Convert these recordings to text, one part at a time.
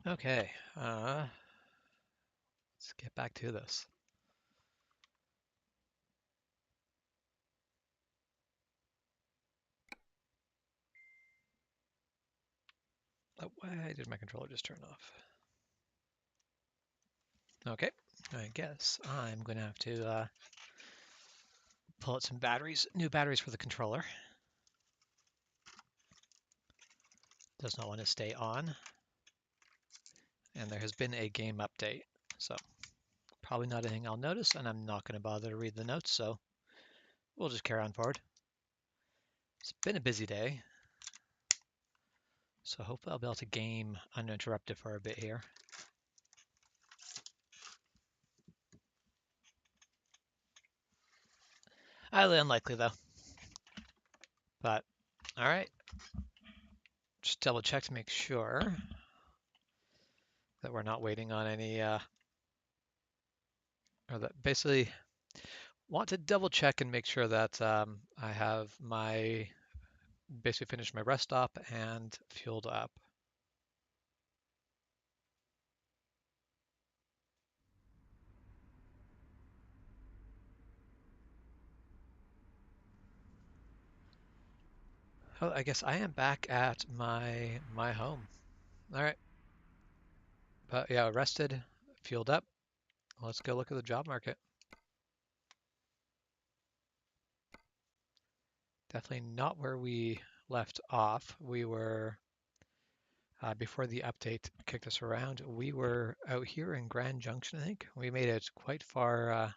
Okay, let's get back to this. Oh, why did my controller just turn off? Okay, I guess I'm going to have to pull out some batteries, new batteries for the controller. Does not want to stay on. And there has been a game update, so probably not anything I'll notice, and I'm not going to bother to read the notes, so we'll just carry on forward. It's been a busy day, so hopefully I'll be able to game uninterrupted for a bit here. Highly unlikely though, but all right. Just double check to make sure that we're not waiting on any, or that basically want to double check and make sure that I have basically finished my rest stop and fueled up. Oh, I guess I am back at my home. All right, but yeah, rested, fueled up. Let's go look at the job market. Definitely not where we left off. We were before the update kicked us around. We were out here in Grand Junction, I think. We made it quite far.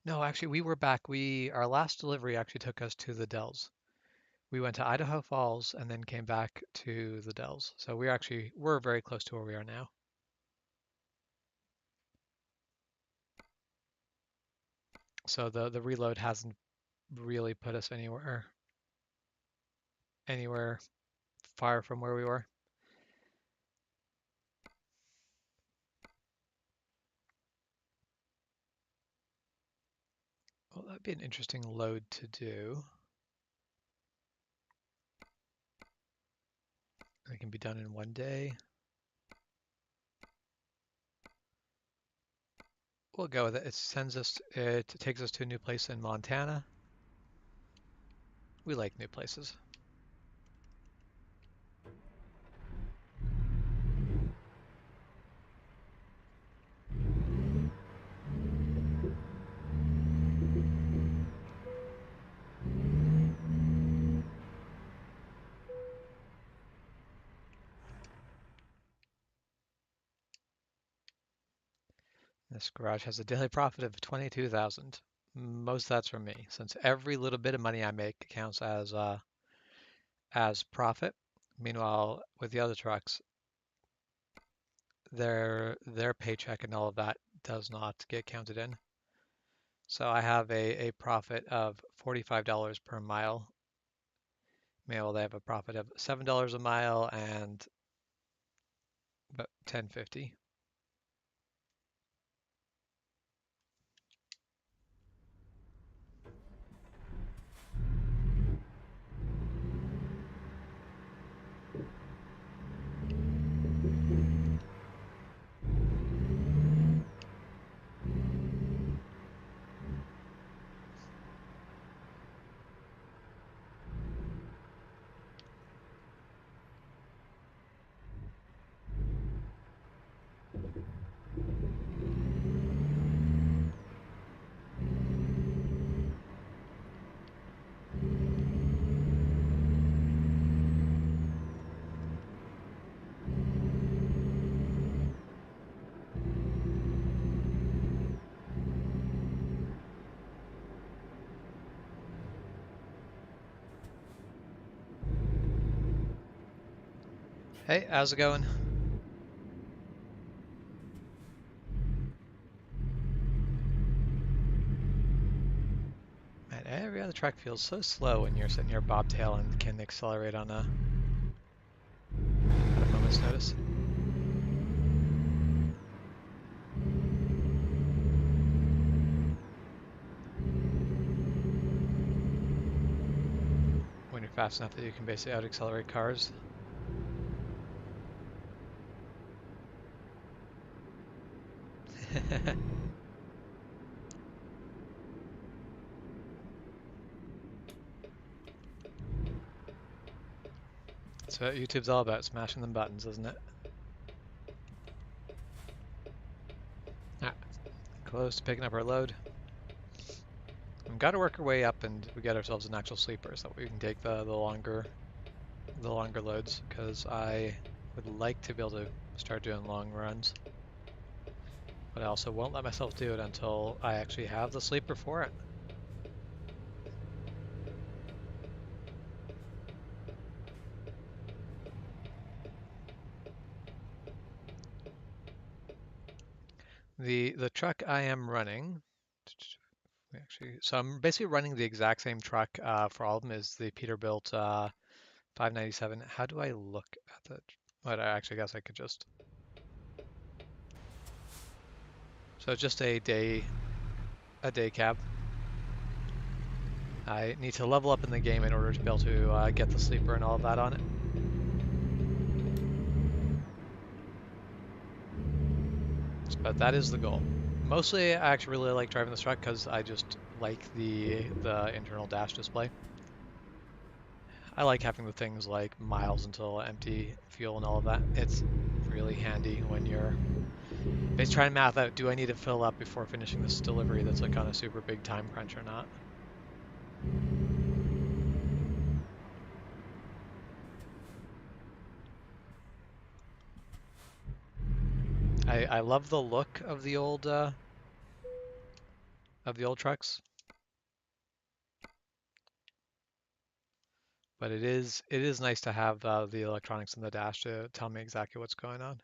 No, actually, we were back. Our last delivery actually took us to the Dells. We went to Idaho Falls and then came back to the Dells. So we're very close to where we are now. So the reload hasn't really put us anywhere far from where we were. Well, that'd be an interesting load to do. It can be done in one day. We'll go with it. It takes us to a new place in Montana. We like new places. This garage has a daily profit of 22,000. Most of that's from me, since every little bit of money I make counts as profit. Meanwhile, with the other trucks, their paycheck and all of that does not get counted in. So I have a profit of $45 per mile. Meanwhile, they have a profit of $7 a mile and about $10.50. Hey, how's it going? Man, every other truck feels so slow when you're sitting here bobtail and can accelerate on at a moment's notice. When you're fast enough that you can basically out accelerate cars. That's what YouTube's all about, smashing them buttons, isn't it? Ah, close to picking up our load. We've got to work our way up and we get ourselves an actual sleeper so we can take the longer loads, because I would like to be able to start doing long runs. But I also won't let myself do it until I actually have the sleeper for it. The truck I am running, so I'm basically running the exact same truck for all of them, is the Peterbilt 597. How do I look at that? But I actually guess I could just. So it's just a day cab. I need to level up in the game in order to be able to get the sleeper and all of that on it. But that is the goal. Mostly, I actually really like driving this truck because I just like the internal dash display. I like having the things like miles until empty fuel and all of that. It's really handy when you're basically trying to math out, do I need to fill up before finishing this delivery that's like on a super big time crunch or not? I love the look of the old trucks, but it is nice to have the electronics in the dash to tell me exactly what's going on.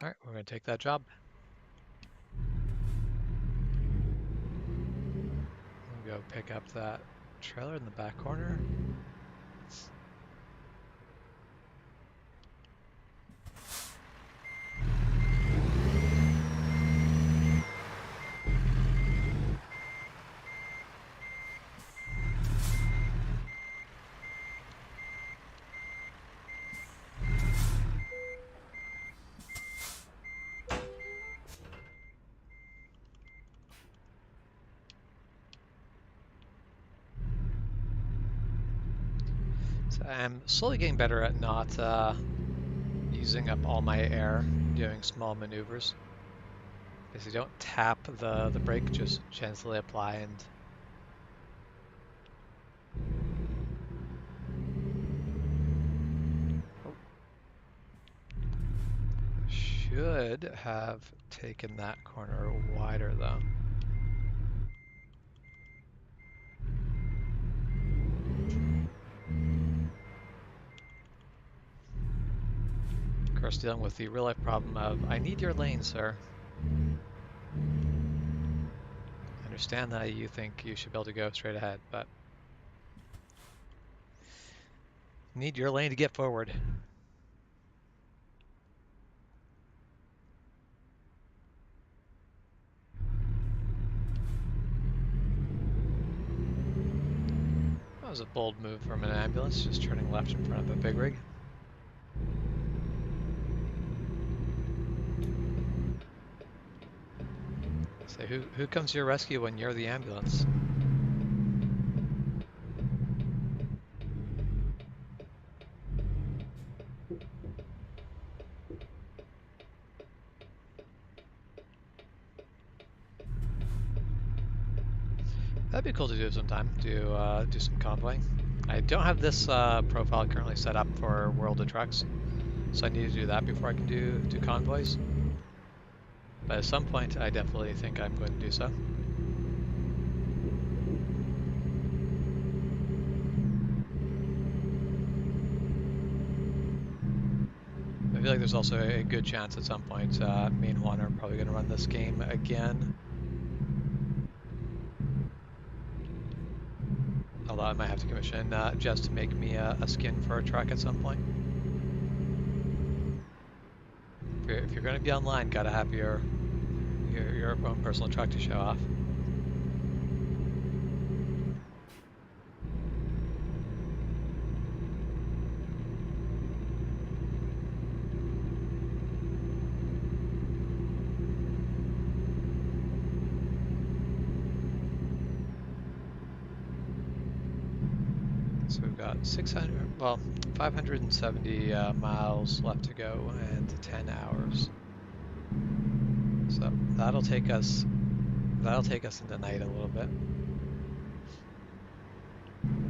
All right, we're going to take that job. We'll go pick up that trailer in the back corner. So I'm slowly getting better at not using up all my air doing small maneuvers. Basically, don't tap the brake, just gently apply and. Should have taken that corner wider though. Of course, dealing with the real life problem of, I need your lane, sir. I understand that you think you should be able to go straight ahead, but need your lane to get forward. That was a bold move from an ambulance, just turning left in front of a big rig. So who comes to your rescue when you're the ambulance? That'd be cool to do sometime, do some convoying. I don't have this profile currently set up for World of Trucks, so I need to do that before I can do convoys. But at some point, I definitely think I'm going to do so. I feel like there's also a good chance at some point me and Juan are probably going to run this game again. Although I might have to commission Jess to make me a skin for a truck at some point. If you're going to be online, gotta have your own personal truck to show off. 600, well, 570 miles left to go and 10 hours. So that'll take us into night a little bit.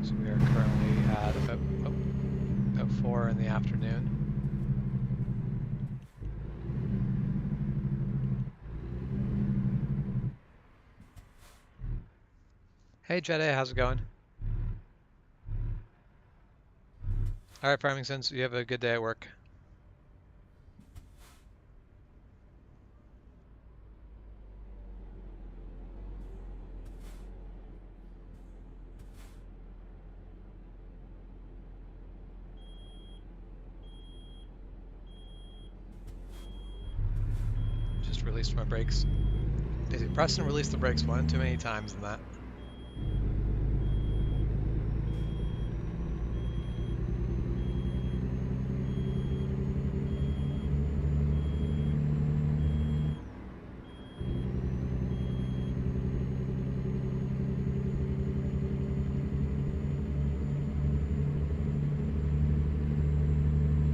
So we are currently at about 4 in the afternoon. Hey Jedi, how's it going? All right, Farmingtons, you have a good day at work. Just released my brakes. Basically, press and release the brakes one too many times in that.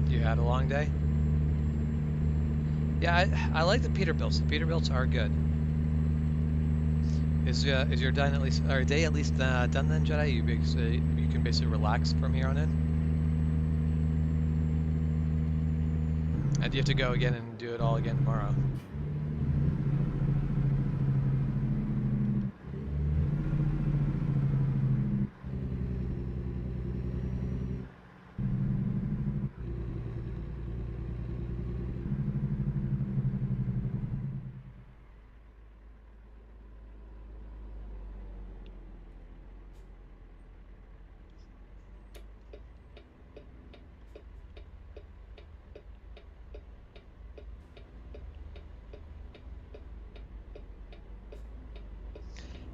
You had a long day? Yeah, I like the Peterbilts. The Peterbilts are good. Is your day at least done then, Jedi? You can basically relax from here on in. And you have to go again and do it all again tomorrow.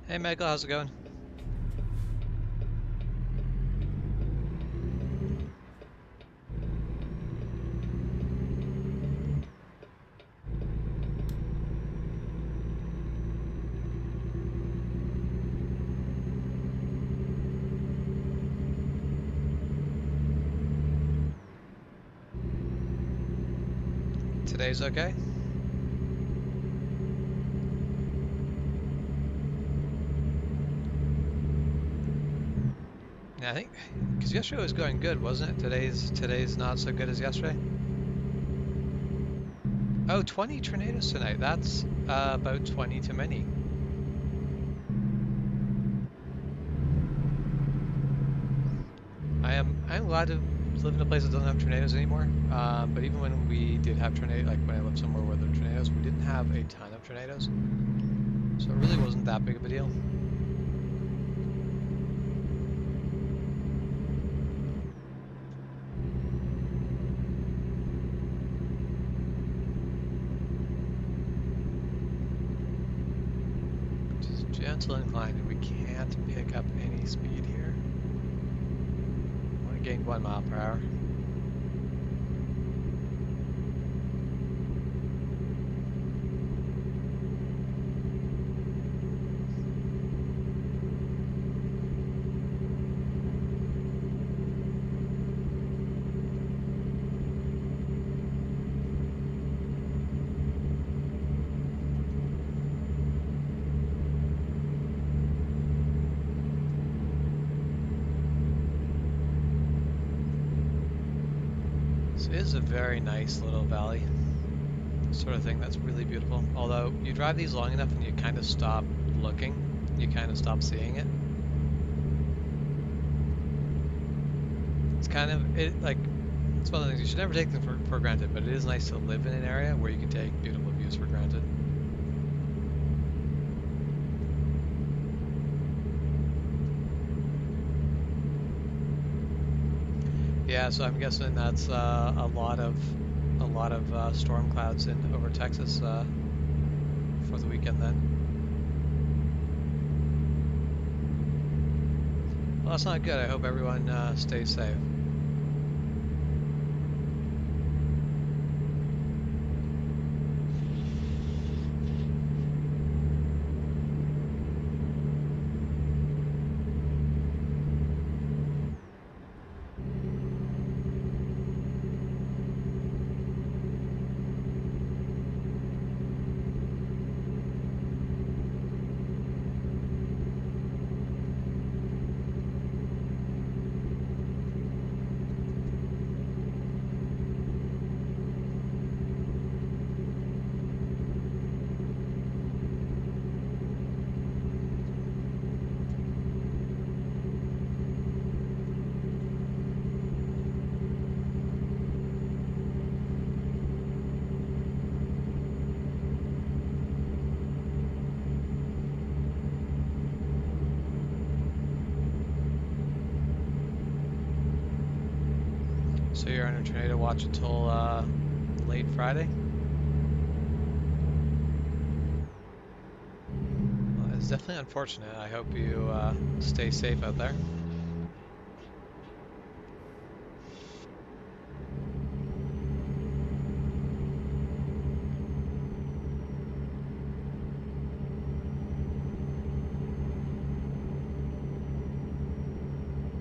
Hey Michael, how's it going? Today's okay? Yeah, I think because yesterday was going good, wasn't it? Today's not so good as yesterday. Oh, 20 tornadoes tonight. That's about 20 too many. I'm glad to live in a place that doesn't have tornadoes anymore. But even when we did have tornadoes, like when I lived somewhere where there were tornadoes, we didn't have a ton of tornadoes, so it really wasn't that big of a deal. Just gentle incline, and we can't pick up any speed here. I want to gain 1 mile per hour. This is a very nice little valley, sort of thing that's really beautiful. Although you drive these long enough and you kind of stop looking, you kind of stop seeing it. It's kind of, it's one of the things you should never take them for granted, but it is nice to live in an area where you can take beautiful views for granted. Yeah, so I'm guessing that's a lot of storm clouds over Texas for the weekend then. Well, that's not good. I hope everyone stays safe. you're under tornado watch until late Friday? Well, it's definitely unfortunate. I hope you stay safe out there.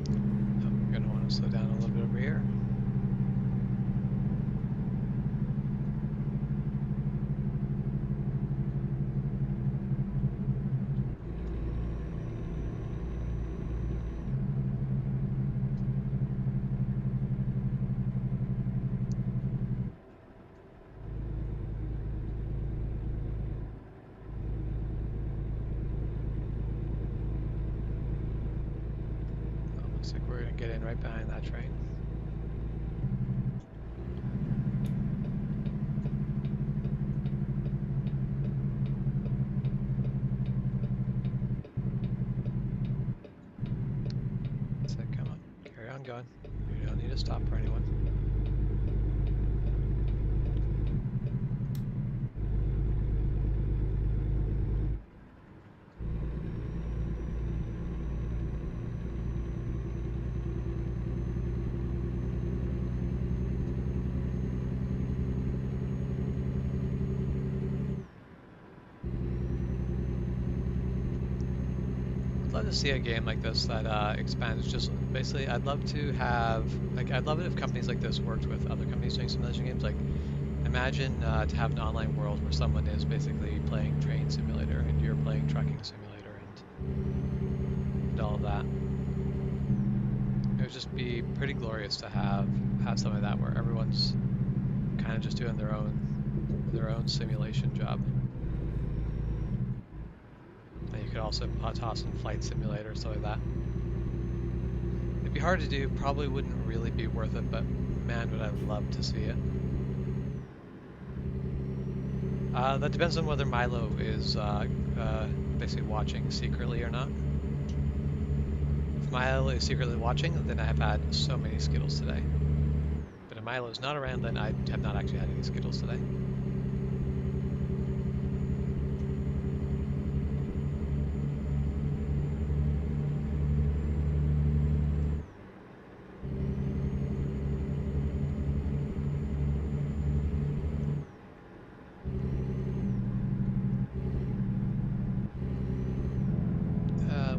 I'm going to want to slow down a little bit over here. Looks like we're going to get in right behind that train. So come on, carry on going. You don't need to stop for anyone. I'd love to see a game like this that expands. Just basically, I'd love to have, like, I'd love it if companies like this worked with other companies doing simulation games. Like, imagine to have an online world where someone is basically playing Train Simulator and you're playing Trucking Simulator and all of that. It would just be pretty glorious to have something like that where everyone's kind of just doing their own simulation job. And you could also toss in Flight Simulator, stuff like that. It'd be hard to do, probably wouldn't really be worth it, but man, would I love to see it. That depends on whether Milo is basically watching secretly or not. If Milo is secretly watching, then I have had so many Skittles today. But if Milo is not around, then I have not actually had any Skittles today.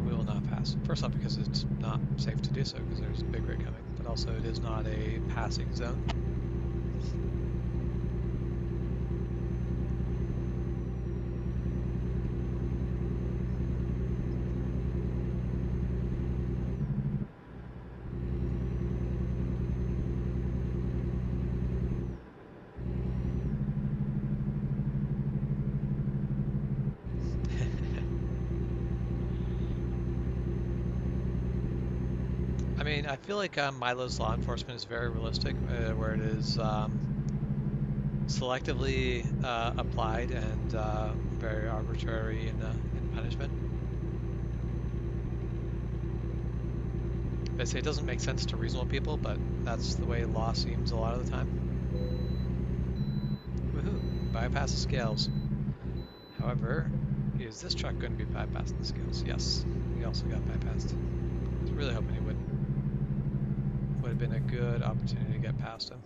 We will not pass. First off, because it's not safe to do so, because there's a big rig coming. But also, it is not a passing zone. I mean, I feel like Milo's law enforcement is very realistic, where it is selectively applied and very arbitrary in punishment. Basically, it doesn't make sense to reasonable people, but that's the way law seems a lot of the time. Woohoo! Bypass the scales. However, is this truck going to be bypassing the scales? Yes, he also got bypassed. I was really hoping he wouldn't. Would have been a good opportunity to get past him.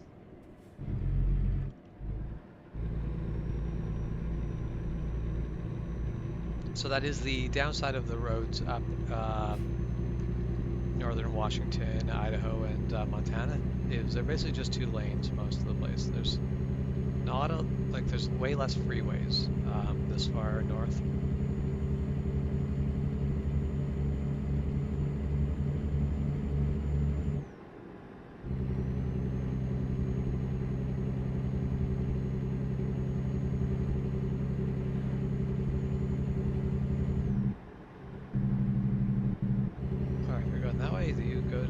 So that is the downside of the roads up northern Washington, Idaho, and Montana. Is they're basically just 2 lanes most of the place. There's not a, like, there's way less freeways this far north.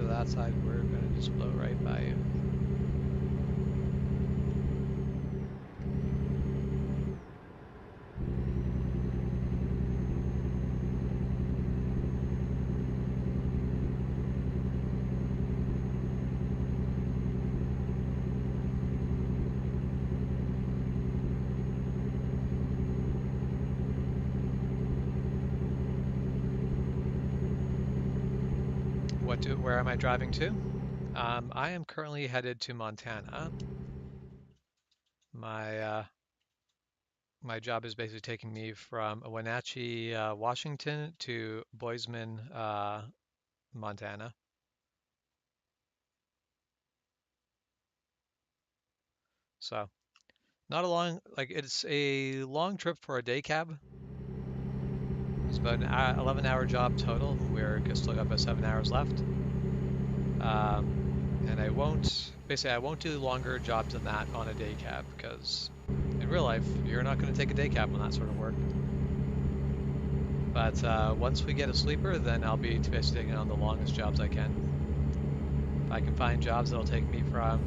That side, we're going to just blow right by you. Where am I driving to? I am currently headed to Montana. My my job is basically taking me from Wenatchee, Washington to Bozeman, Montana. So not a long, like it's a long trip for a day cab. It's about an 11-hour job total. We're still got about 7 hours left. And I won't do longer jobs than that on a day cab because in real life, you're not going to take a day cab on that sort of work. But once we get a sleeper, then I'll be basically taking on the longest jobs I can. If I can find jobs that'll take me from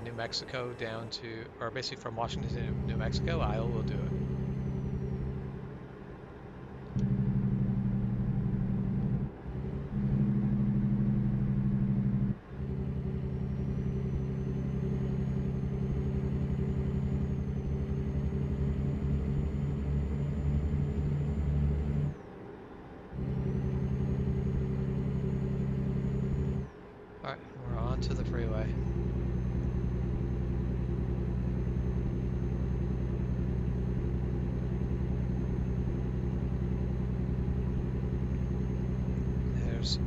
New Mexico down to, or basically from Washington to New Mexico, I will do it. All right, we're on to the freeway.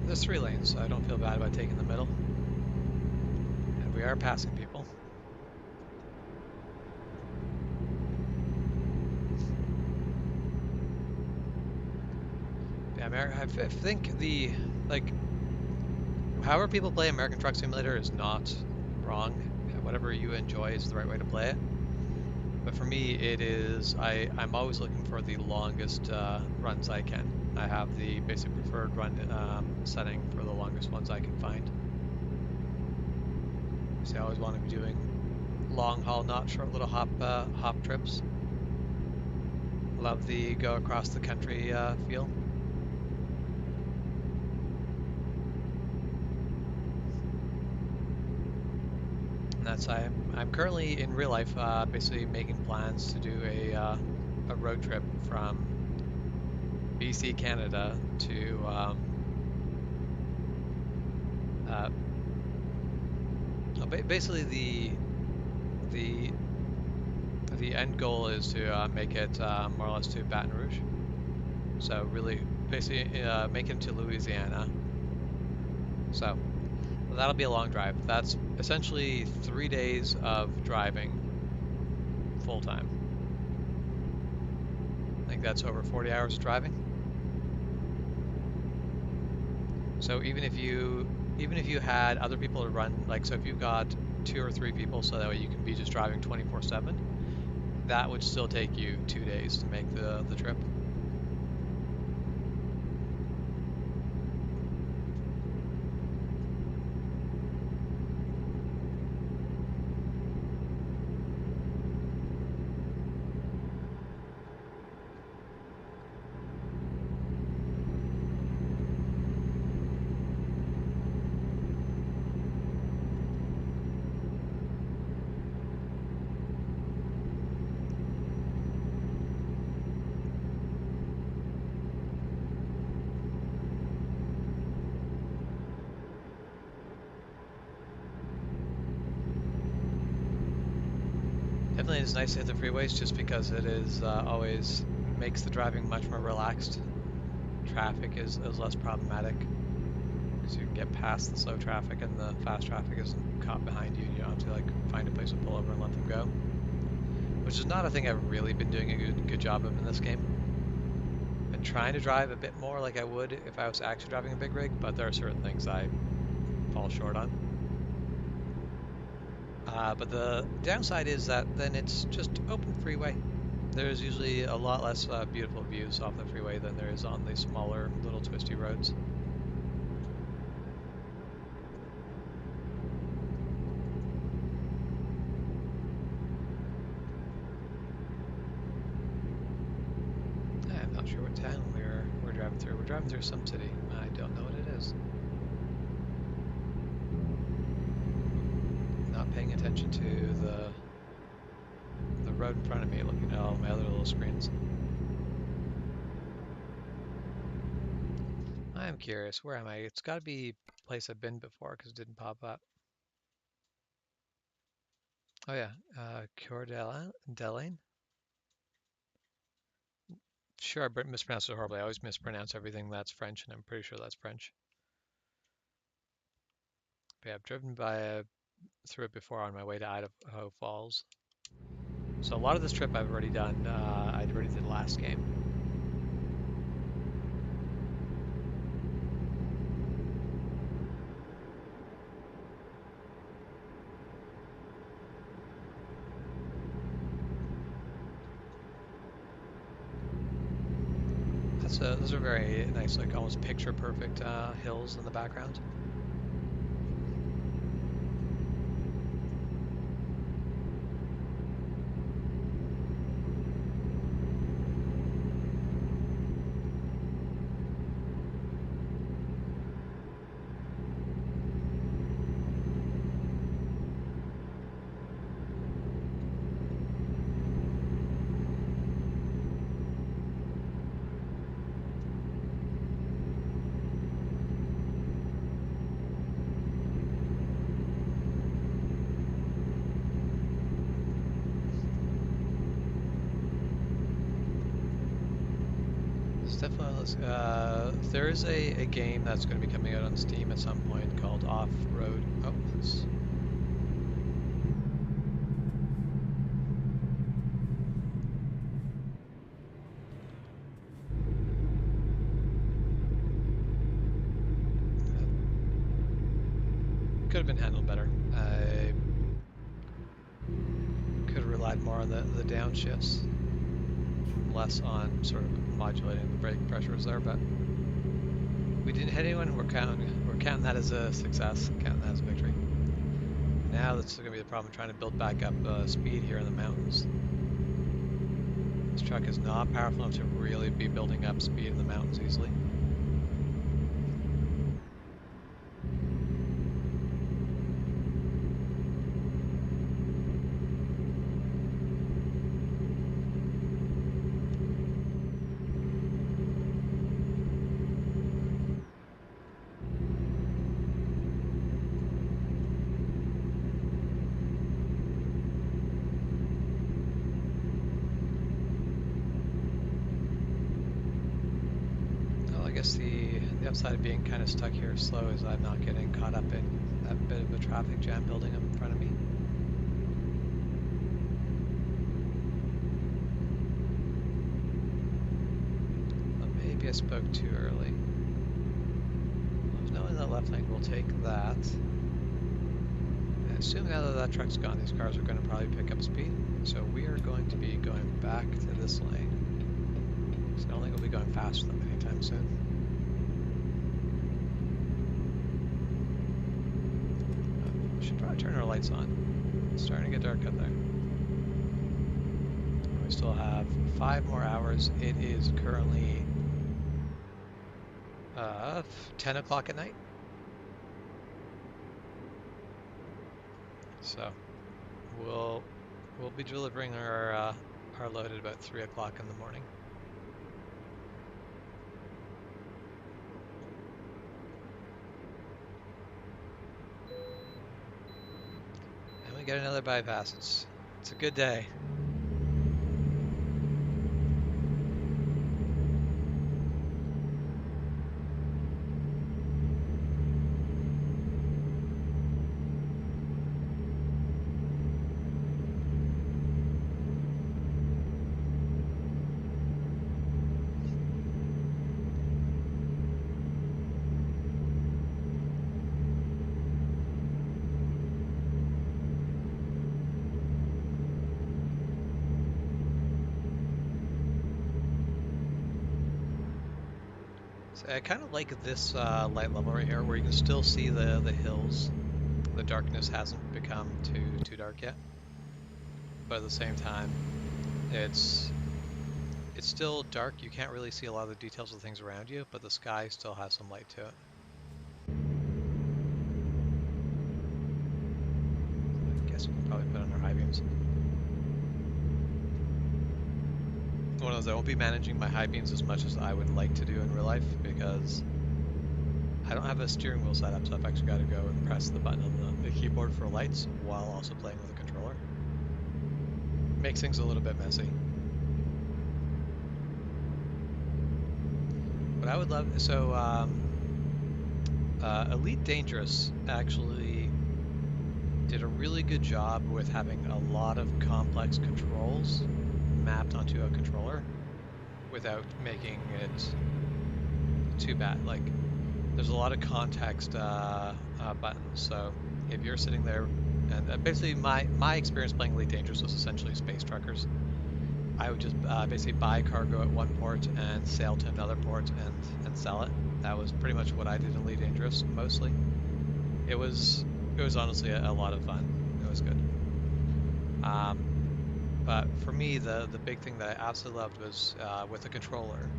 There's 3 lanes, so I don't feel bad about taking the middle. And we are passing people. Yeah, I think however people play American Truck Simulator is not wrong. Whatever you enjoy is the right way to play it. But for me, it is, I'm always looking for the longest runs I can. I have the basic preferred run setting for the longest ones I can find. So I always want to be doing long haul, not short little hop trips. Love the go across the country feel. And I'm currently in real life basically making plans to do a road trip from BC, Canada to basically the end goal is to make it more or less to Baton Rouge. So really, basically make it to Louisiana. So that'll be a long drive. That's essentially 3 days of driving full time. I think that's over 40 hours of driving. So even if you had other people to run, like so if you got 2 or 3 people, so that way you can be just driving 24/7, that would still take you 2 days to make the trip. Definitely it's nice to hit the freeways just because it is always makes the driving much more relaxed. Traffic is less problematic because you can get past the slow traffic and the fast traffic isn't caught behind you. You don't have to like find a place to pull over and let them go, which is not a thing I've really been doing a good job of in this game. Been trying to drive a bit more like I would if I was actually driving a big rig, but there are certain things I fall short on. But the downside is that then it's just open freeway. There's usually a lot less beautiful views off the freeway than there is on the smaller little twisty roads. I'm not sure what town we're driving through. We're driving through some city. I don't know what it is. Not paying attention to the road in front of me, looking at all my other little screens. I'm curious, where am I? It's got to be place I've been before because it didn't pop up. Oh yeah, Coeur d'Alene. Sure, I mispronounced it horribly. I always mispronounce everything that's French, and I'm pretty sure that's French. But yeah, I've driven through it before on my way to Idaho Falls. So a lot of this trip I've already done. I already did last game. Those are very nice, like almost picture perfect hills in the background. There is a game that's going to be coming out on Steam at some point called Off-Road. Oh, that's... could have been handled better. I could have relied more on the downshifts, less on sort of modulating the brake pressures there, but we didn't hit anyone. We're counting that as a success, counting that as a victory. Now that's going to be the problem, trying to build back up speed here in the mountains. This truck is not powerful enough to really be building up speed in the mountains easily. The upside of being kind of stuck here slow is I'm not getting caught up in that bit of a traffic jam building up in front of me. Well, maybe I spoke too early. Well, knowing that left lane will take that. And assuming now that that truck's gone, these cars are going to probably pick up speed. So we are going to be going back to this lane. So I don't think we'll be going faster than them anytime soon. Should probably turn our lights on. It's starting to get dark out there. We still have 5 more hours. It is currently 10 o'clock at night. So we'll be delivering our load at about 3 o'clock in the morning. We get another bypass. It's a good day. I kind of like this light level right here, where you can still see the hills. The darkness hasn't become too dark yet, but at the same time, it's still dark. You can't really see a lot of the details of things around you, but the sky still has some light to it. I guess we can probably put on our high beams. One of those, I won't be managing my high beams as much as I would like to do in real life, because I don't have a steering wheel set up, so I've actually got to go and press the button on the keyboard for lights while also playing with a controller. Makes things a little bit messy. But I would love, so Elite Dangerous actually did a really good job with having a lot of complex controls mapped onto a controller without making it too bad. Like, there's a lot of context buttons, so if you're sitting there, and basically my experience playing Elite Dangerous was essentially Space Truckers. I would just basically buy cargo at one port and sail to another port and sell it. That was pretty much what I did in Elite Dangerous, mostly. It was honestly a lot of fun. It was good. But for me, the big thing that I absolutely loved was with the controller.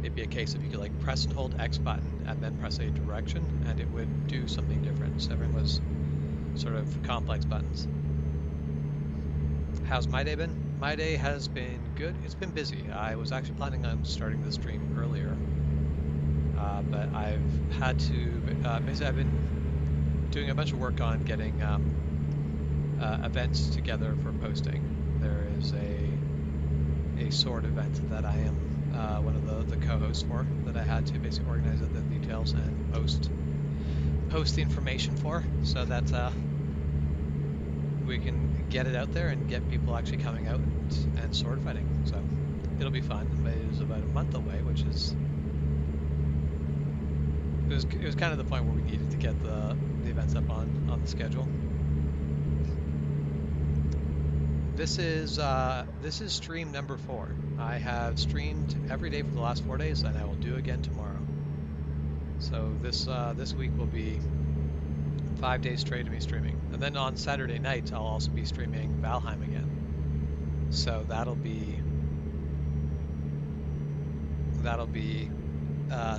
It'd be a case of you could like press and hold X button and then press a direction, and it would do something different. So everything was sort of complex buttons. How's my day been? My day has been good. It's been busy. I was actually planning on starting the stream earlier, but I've had to. Basically, I've been doing a bunch of work on getting events together for posting. There is a sword event that I am one of the co-hosts for, that I had to basically organize the details and post the information for, so that we can get it out there and get people actually coming out and sword fighting. So it'll be fun. But it is about a month away, which is it was kind of the point where we needed to get the events up on the schedule. This is stream number 4. I have streamed every day for the last 4 days, and I will do again tomorrow. So this week will be 5 days straight of me streaming, and then on Saturday night I'll also be streaming Valheim again. So that'll be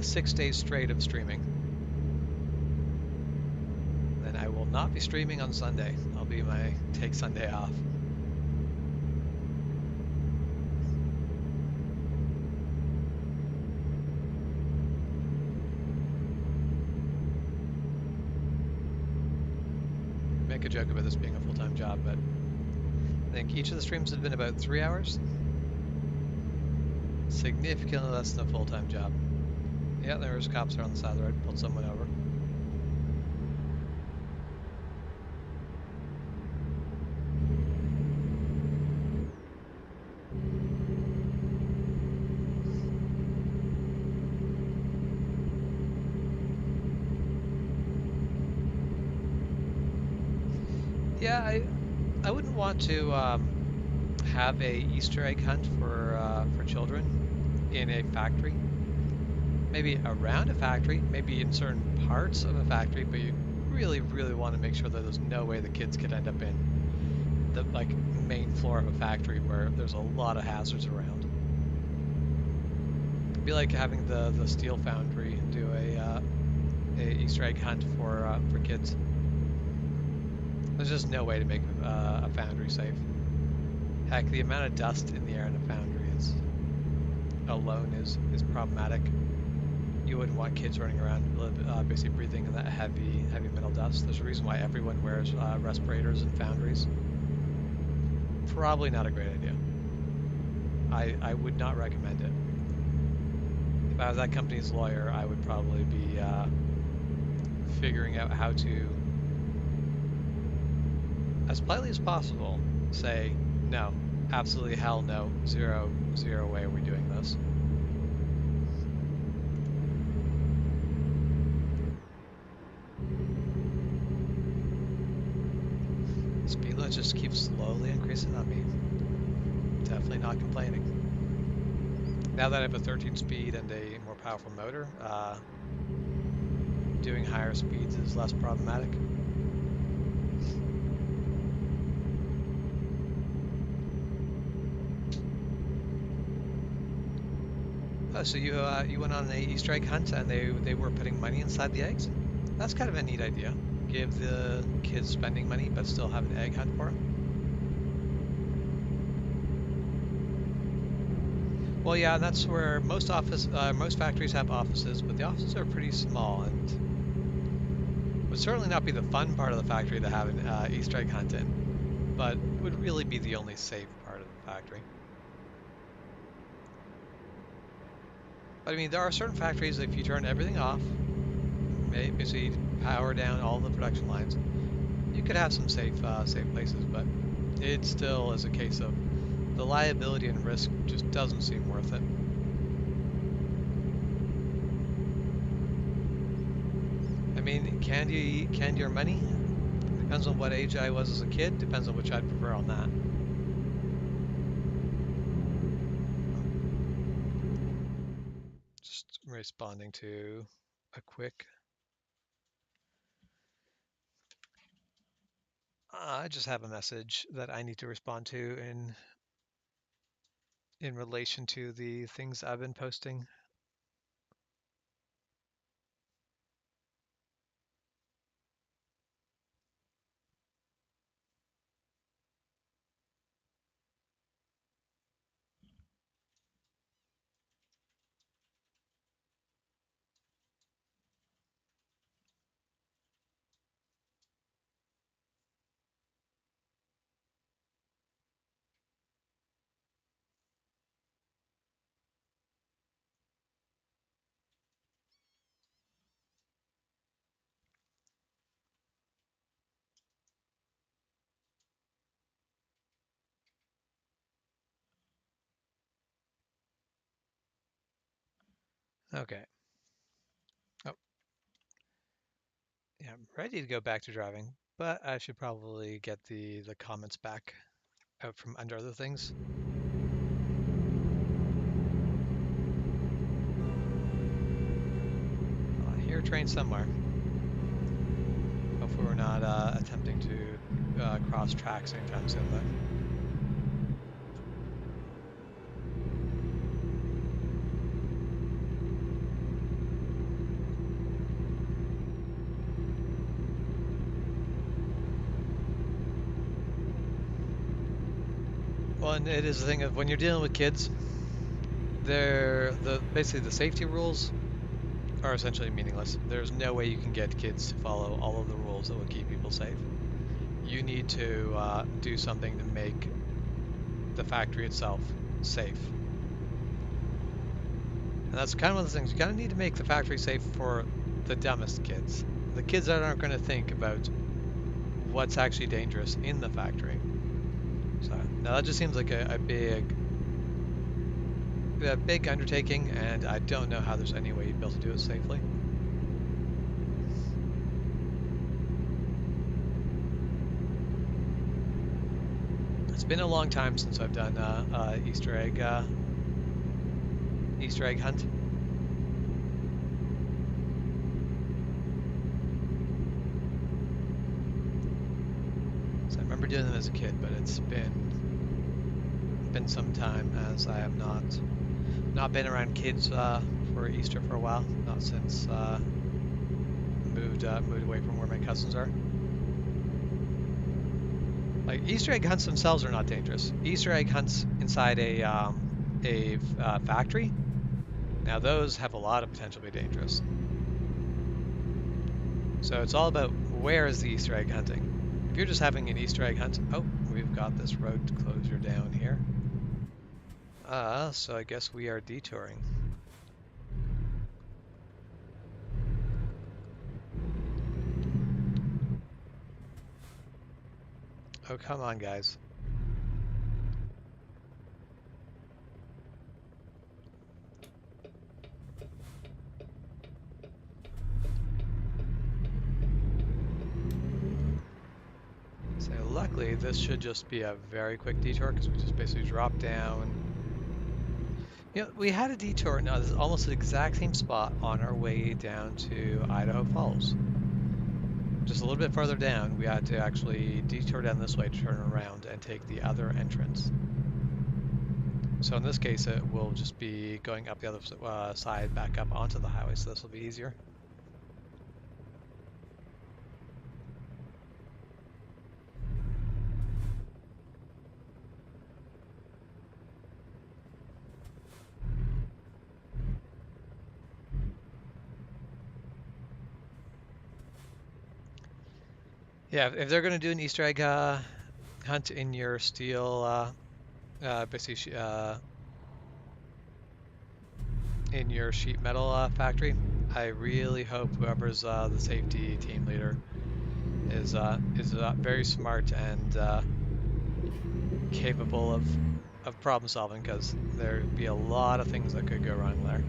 6 days straight of streaming. Then I will not be streaming on Sunday. I'll take Sunday off. Make a joke about this being a full-time job, but I think each of the streams has been about 3 hours. Significantly less than a full-time job. Yeah, there's cops there on the side of the road, pulled someone over. Yeah, I wouldn't want to have a Easter egg hunt for children in a factory. Maybe around a factory, maybe in certain parts of a factory, but you really, really want to make sure that there's no way the kids could end up in the main floor of a factory where there's a lot of hazards around. It'd be like having the steel foundry do a Easter egg hunt for kids. There's just no way to make a foundry safe. Heck, the amount of dust in the air in a foundry alone is problematic. You wouldn't want kids running around basically breathing in that heavy metal dust. There's a reason why everyone wears respirators in foundries. Probably not a great idea. I would not recommend it. If I was that company's lawyer, I would probably be figuring out how to, as politely as possible, say, no, absolutely hell no, zero way are we doing this. Speed limit just keeps slowly increasing on me. Definitely not complaining. Now that I have a 13 speed and a more powerful motor, doing higher speeds is less problematic. Oh, so you went on an Easter egg hunt and they were putting money inside the eggs? That's kind of a neat idea. Give the kids spending money, but still have an egg hunt for them. Well, yeah, that's where most factories have offices, but the offices are pretty small, and Would certainly not be the fun part of the factory to have an Easter egg hunt in, but would really be the only safe part of the factory. But I mean, there are certain factories, if you turn everything off, basically power down all the production lines, you could have some safe places, but it still is a case of the liability and risk just doesn't seem worth it. I mean, candy or money? Depends on what age I was as a kid, depends on which I'd prefer on that. Just responding to a quick. I just have a message that I need to respond to in relation to the things I've been posting. Okay. Oh, yeah, I'm ready to go back to driving, but I should probably get the comments back out from under other things. I hear a train somewhere. Hopefully we're not attempting to cross tracks anytime soon, though. Well, and it is the thing of when you're dealing with kids, basically the safety rules are essentially meaningless. There's no way you can get kids to follow all of the rules that will keep people safe. You need to do something to make the factory itself safe. And that's kind of one of the things. You kind of need to make the factory safe for the dumbest kids. The kids that aren't going to think about what's actually dangerous in the factory. So now that just seems like a big undertaking, and I don't know how there's any way you'd be able to do it safely. It's been a long time since I've done Easter egg hunt. So I remember doing them as a kid, but it's been some time as I have not been around kids for Easter for a while. Not since moved away from where my cousins are. Like Easter egg hunts themselves are not dangerous. Easter egg hunts inside a factory, now those have a lot of potential to be dangerous. So it's all about where is the Easter egg hunting. If you're just having an Easter egg hunt, oh, we've got this road closure down here. So I guess we are detouring. Oh, come on, guys. So luckily, this should just be a very quick detour because we just basically drop down. You know, we had a detour. Now, this is almost the exact same spot on our way down to Idaho Falls. Just a little bit further down, we had to actually detour down this way to turn around and take the other entrance. So in this case, it will just be going up the other side back up onto the highway, so this will be easier. Yeah, if they're going to do an Easter egg hunt in your steel, basically, in your sheet metal factory, I really hope whoever's the safety team leader is very smart and capable of problem solving, because there'd be a lot of things that could go wrong there.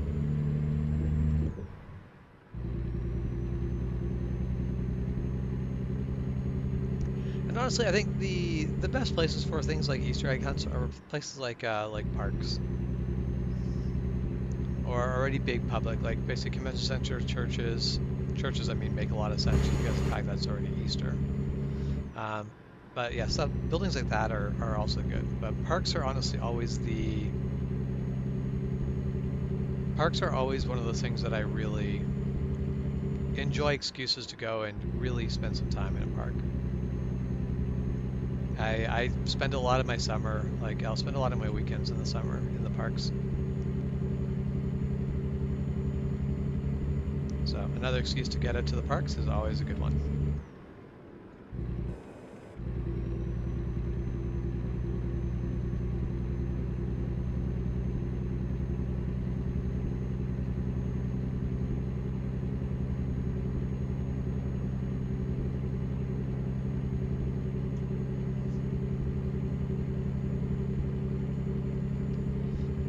And honestly, I think the best places for things like Easter egg hunts are places like parks or already big public, like basic convention center, churches. Churches, I mean, make a lot of sense just because of the fact that it's already Easter. Um, but yeah, stuff buildings like that are also good. But parks are always one of those things that I really enjoy excuses to go and really spend some time in a park. I spend a lot of my summer, like I'll spend a lot of my weekends in the summer in the parks. So another excuse to get it to the parks is always a good one.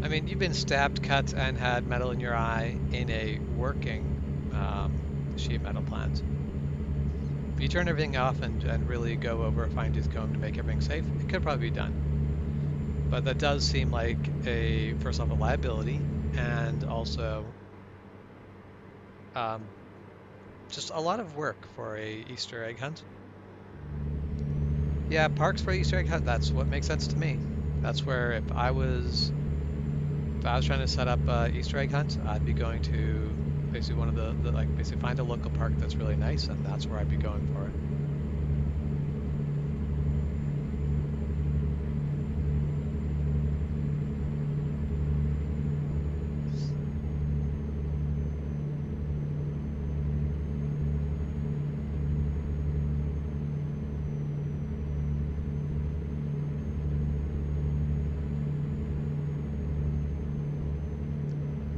I mean, you've been stabbed, cut, and had metal in your eye in a working sheet metal plant. If you turn everything off and really go over a fine tooth comb to make everything safe, it could probably be done. But that does seem like first off, a liability, and also um, just a lot of work for a Easter egg hunt. Yeah, parks for Easter egg hunt, that's what makes sense to me. That's where if I was trying to set up a Easter egg hunt, I'd be going to basically one of the like basically find a local park that's really nice, and that's where I'd be going for it.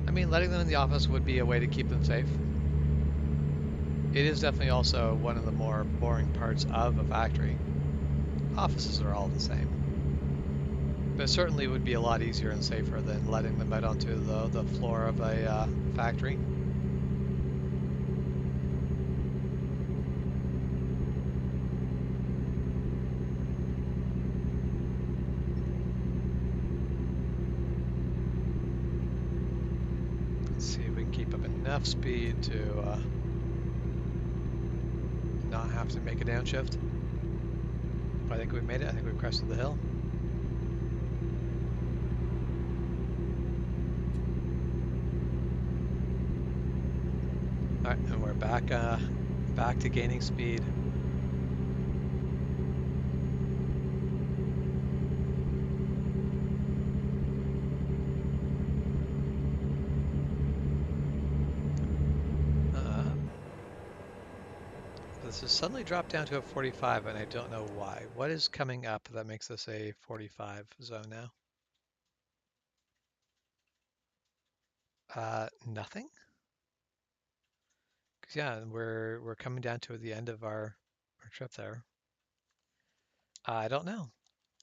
I mean, letting them in the office would be a way to keep them safe. It is definitely also one of the more boring parts of a factory. Offices are all the same. But it certainly would be a lot easier and safer than letting them out onto the floor of a factory. Let's see if we can keep up enough speed to not have to make a downshift. I think we've made it. I think we've crested the hill. All right, and we're back to gaining speed. This has suddenly dropped down to a 45, and I don't know why. What is coming up that makes this a 45 zone now? Nothing? Because yeah, we're coming down to the end of our trip there. I don't know.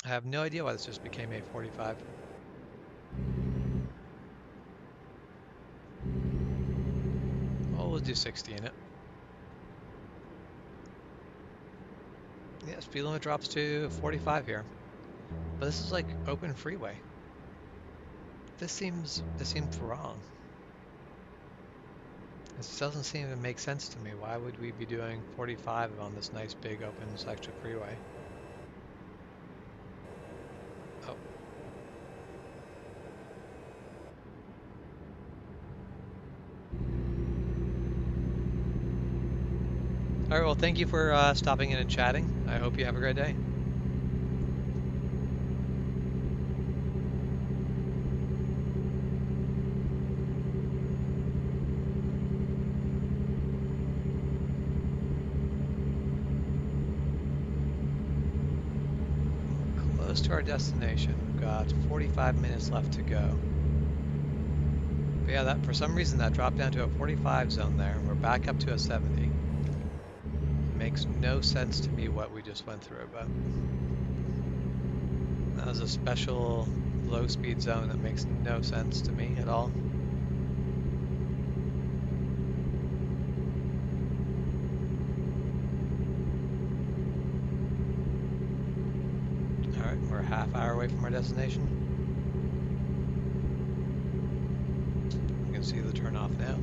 I have no idea why this just became a 45. Well, we'll do 60 in it. Yeah, speed limit drops to 45 here. But this is like open freeway. This seems wrong. This doesn't seem to make sense to me. Why would we be doing 45 on this nice big open section freeway? Oh. All right, well, thank you for stopping in and chatting. I hope you have a great day. close to our destination. We've got 45 minutes left to go. But yeah, that for some reason that dropped down to a 45 zone there, and we're back up to a 70. It makes no sense to me what we just went through, but that was a special low speed zone that makes no sense to me at all. Alright, we're a half hour away from our destination. You can see the turnoff now.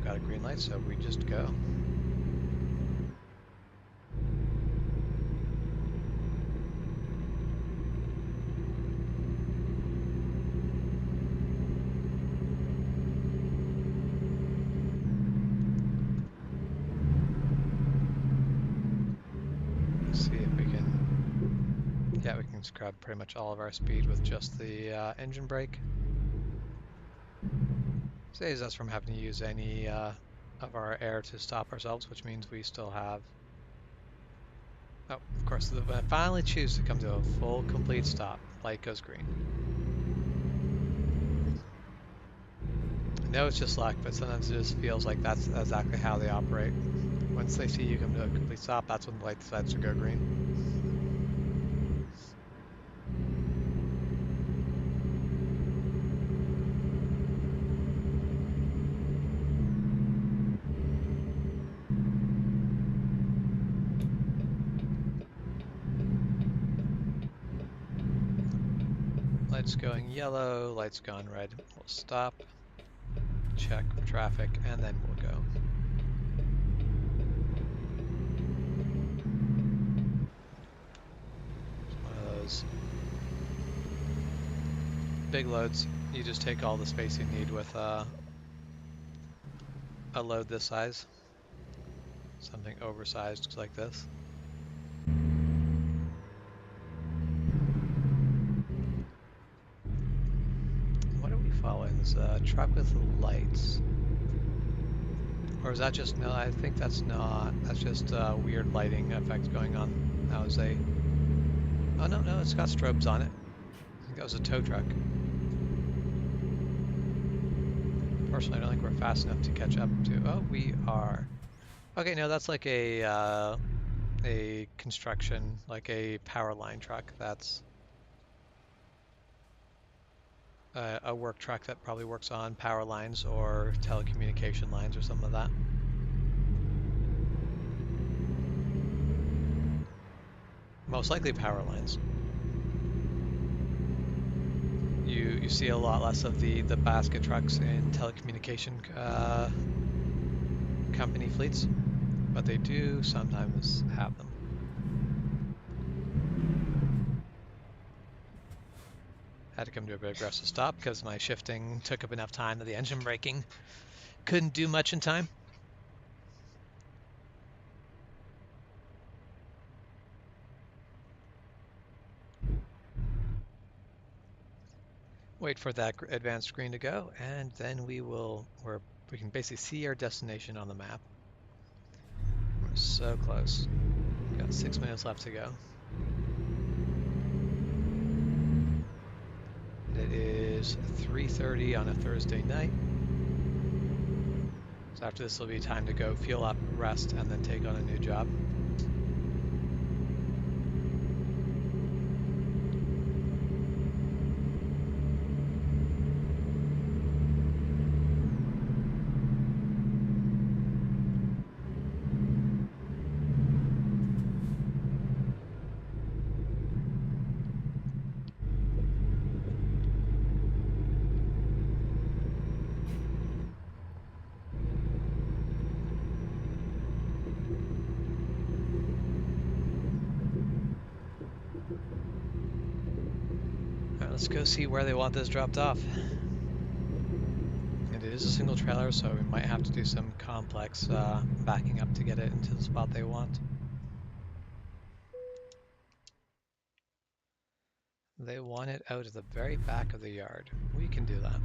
Got a green light, so we just go. Let's see if we can... Yeah, we can scrub pretty much all of our speed with just the engine brake. Saves us from having to use any of our air to stop ourselves, which means we still have... Oh, of course, when I finally choose to come to a full, complete stop, light goes green. I know it's just luck, but sometimes it just feels like that's exactly how they operate. Once they see you come to a complete stop, that's when the light decides to go green. Lights going yellow, lights gone red. We'll stop, check traffic, and then we'll go. One of those big loads. You just take all the space you need with a load this size. Something oversized like this. Following this truck with lights, or is that just no? I think that's not. That's just a weird lighting effect going on. That was a. Oh no, it's got strobes on it. I think that was a tow truck. Personally, I don't think we're fast enough to catch up to. Oh, we are. Okay, no, that's like a construction, like a power line truck. That's a work truck that probably works on power lines or telecommunication lines or something like that. Most likely power lines. You see a lot less of the basket trucks in telecommunication company fleets, but they do sometimes have them. Had to come to a bit aggressive stop because my shifting took up enough time that the engine braking couldn't do much in time. Wait for that advanced screen to go, and then we can basically see our destination on the map. We're so close. We've got 6 minutes left to go. It is 3:30 on a Thursday night. So after this will be time to go fuel up, rest, and then take on a new job. Let's go see where they want this dropped off. And it is a single trailer, so we might have to do some complex backing up to get it into the spot they want. They want it out at the very back of the yard. We can do that.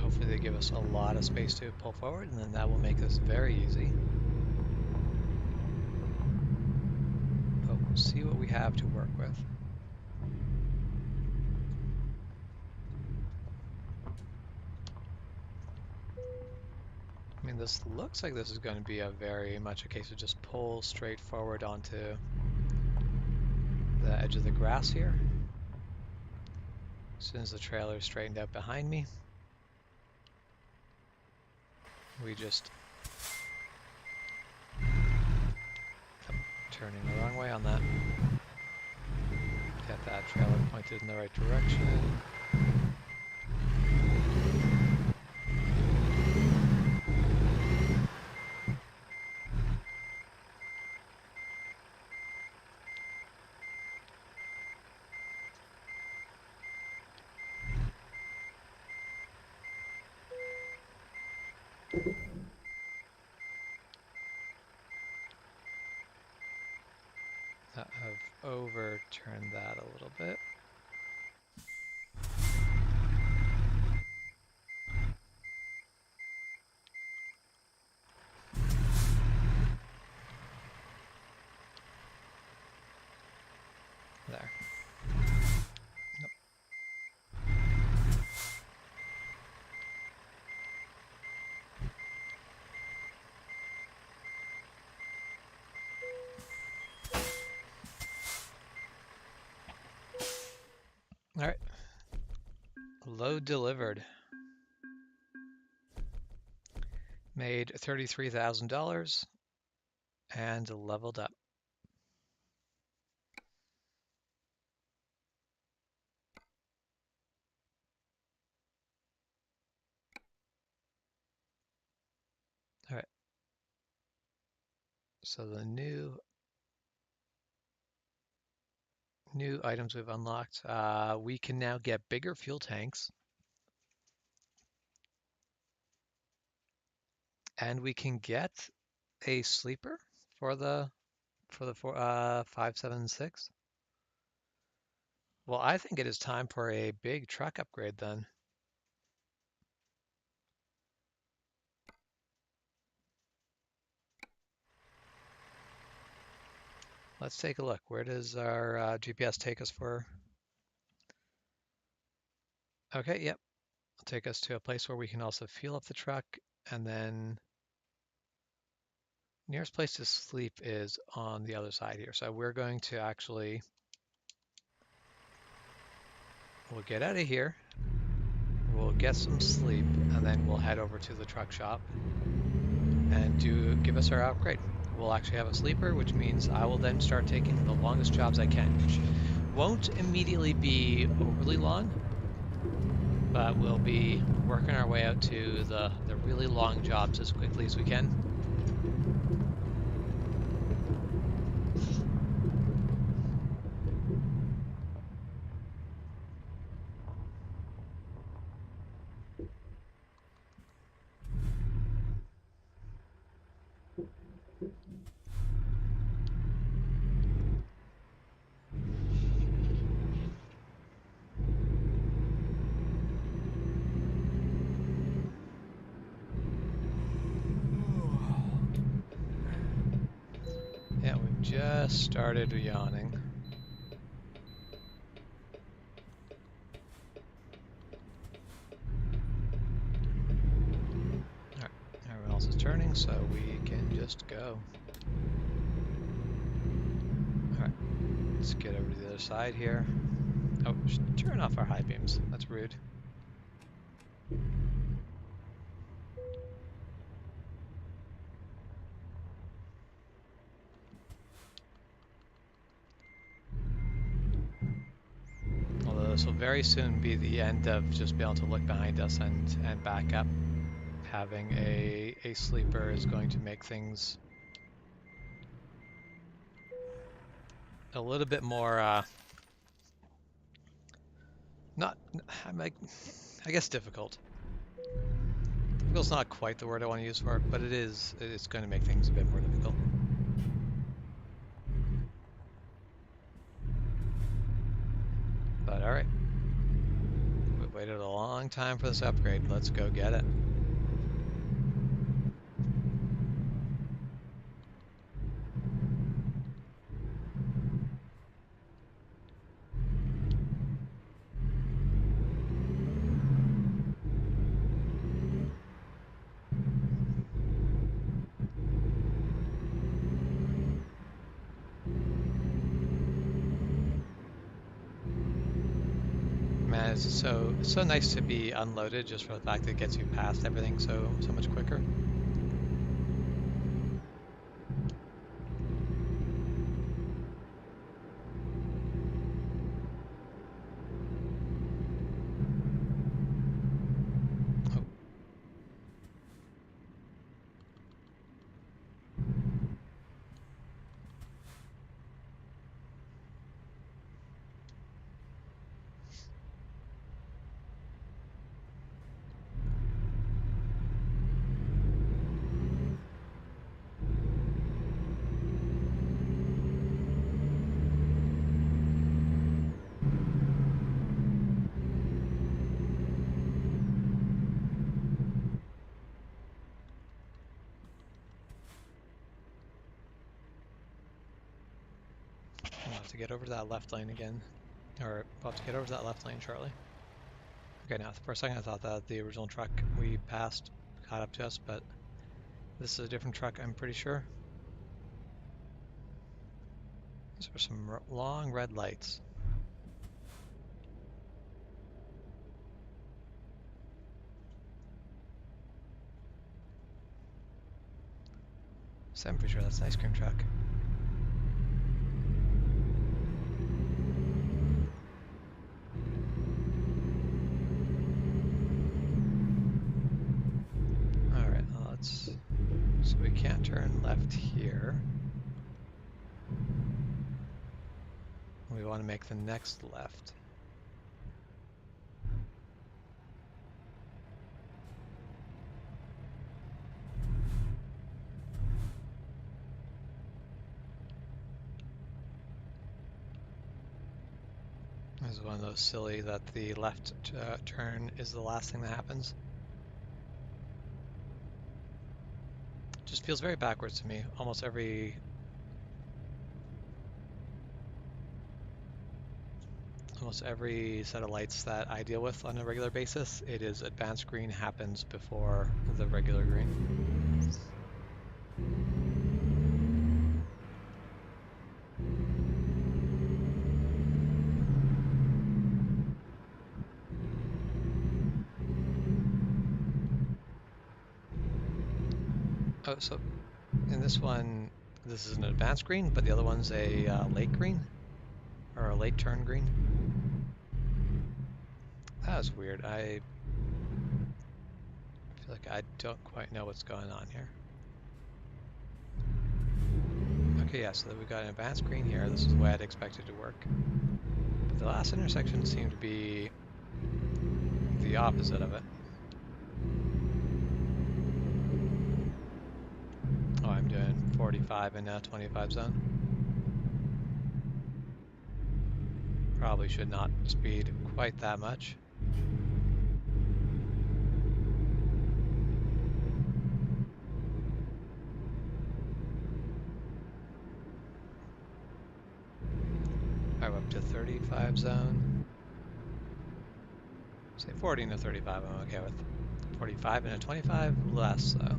Hopefully they give us a lot of space to pull forward, and then that will make this very easy. But we'll see what we have to work with. I mean, this looks like this is going to be a very much a case of just pull straight forward onto the edge of the grass here. As soon as the trailer is straightened out behind me, we just turning the wrong way on that. Get that trailer pointed in the right direction. I've overturned that a little bit. There. Nope. All right. Load delivered. Made $33,000 and leveled up. All right. So the new items we've unlocked, we can now get bigger fuel tanks, and we can get a sleeper for the 576. Well, I think it is time for a big truck upgrade then. Let's take a look. Where does our GPS take us for? Okay, yep. It'll take us to a place where we can also fuel up the truck, and then nearest place to sleep is on the other side here. So we're going to actually, we'll get out of here, we'll get some sleep, and then we'll head over to the truck shop and give us our upgrade. We'll actually have a sleeper, which means I will then start taking the longest jobs I can, which won't immediately be overly long, but we'll be working our way out to the really long jobs as quickly as we can. Yeah, we've just started yawning. Alright, everyone else is turning, so we can just go. Alright, let's get over to the other side here. Oh, turn off our high beams. That's rude. Although this will very soon be the end of just being able to look behind us and back up. Having a sleeper is going to make things a little bit more, not, I'm like, I guess difficult. Difficult's not quite the word I want to use for it, but it's going to make things a bit more difficult. But alright. We've waited a long time for this upgrade. Let's go get it. Man, it's so nice to be unloaded just for the fact that it gets you past everything so much quicker. Oh. We'll have to get over to that left lane again. Or we'll have to get over to that left lane shortly. Okay, now for a second I thought that the original truck we passed caught up to us, but this is a different truck, I'm pretty sure. These are some long red lights. So I'm pretty sure that's an ice cream truck. Alright, let's... So we can't turn left here. We want to make the next left. This is one of those silly that the left turn is the last thing that happens. Just feels very backwards to me. Almost every set of lights that I deal with on a regular basis, it is advanced green happens before the regular green. Oh, so in this one, this is an advanced green, but the other one's a late green, or a late turn green. That was weird. I feel like I don't quite know what's going on here. Okay, yeah, so we got an advanced green here. This is the way I'd expect it to work. But the last intersection seemed to be the opposite of it. Oh, I'm doing 45 in a 25 zone. Probably should not speed quite that much. Alright, we're up to 35 zone. Say 40 and a 35 I'm okay with. 45 and a 25, less so.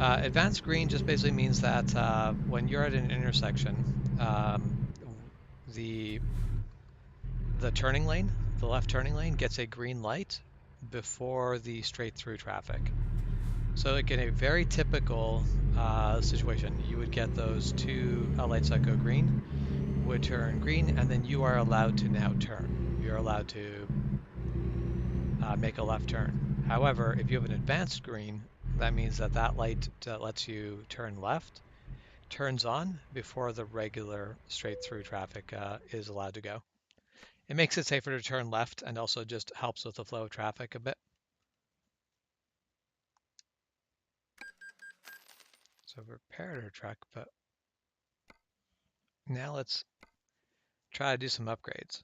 Advanced green just basically means that when you're at an intersection, the turning lane, the left turning lane, gets a green light before the straight through traffic. So like in a very typical situation, you would get those two lights that go green, would turn green, and then you are allowed to now turn. You're allowed to make a left turn. However, if you have an advanced green, that means that that light that lets you turn left turns on before the regular straight through traffic is allowed to go. It makes it safer to turn left and also just helps with the flow of traffic a bit. So we've repaired our truck, but now let's try to do some upgrades.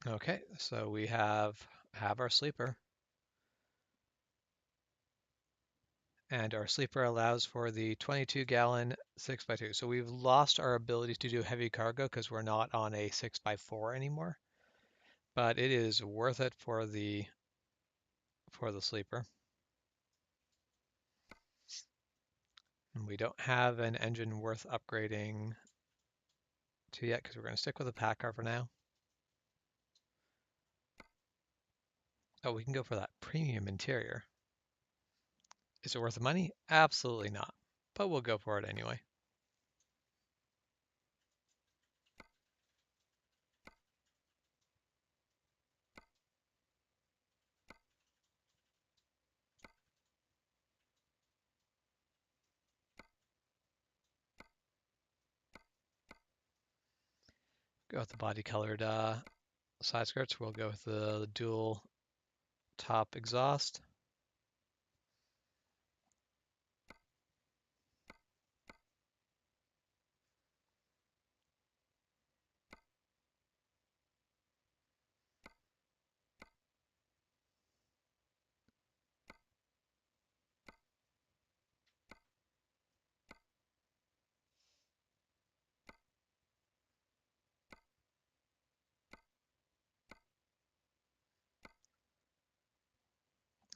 Okay, so we have our sleeper. And our sleeper allows for the 22-gallon 6x2. So we've lost our ability to do heavy cargo because we're not on a 6x4 anymore. But it is worth it for the sleeper. And we don't have an engine worth upgrading to yet because we're going to stick with a PACCAR for now. Oh, we can go for that premium interior. Is it worth the money? Absolutely not. But we'll go for it anyway. Go with the body colored side skirts. We'll go with the dual top exhaust.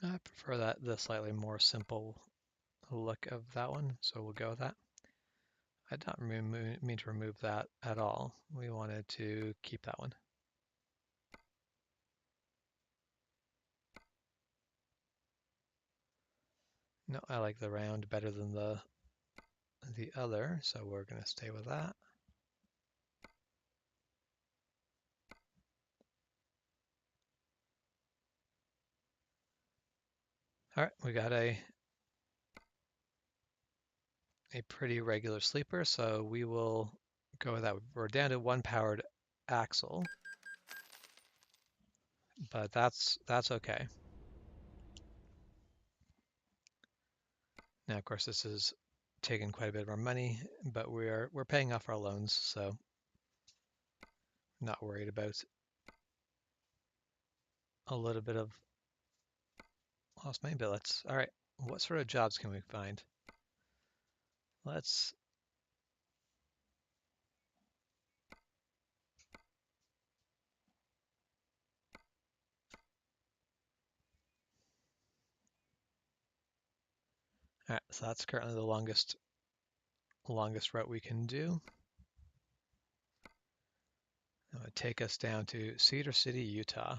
I prefer the slightly more simple look of that one, so we'll go with that. I did not mean to remove that at all. We wanted to keep that one. No, I like the round better than the other, so we're going to stay with that. All right, we got a pretty regular sleeper, so we will go with that. We're down to one powered axle, but that's okay. Now, of course, this is taking quite a bit of our money, but we're paying off our loans, so not worried about a little bit of lost money. But let's, all right, what sort of jobs can we find? Let's all right, so that's currently the longest route we can do. That would take us down to Cedar City, Utah.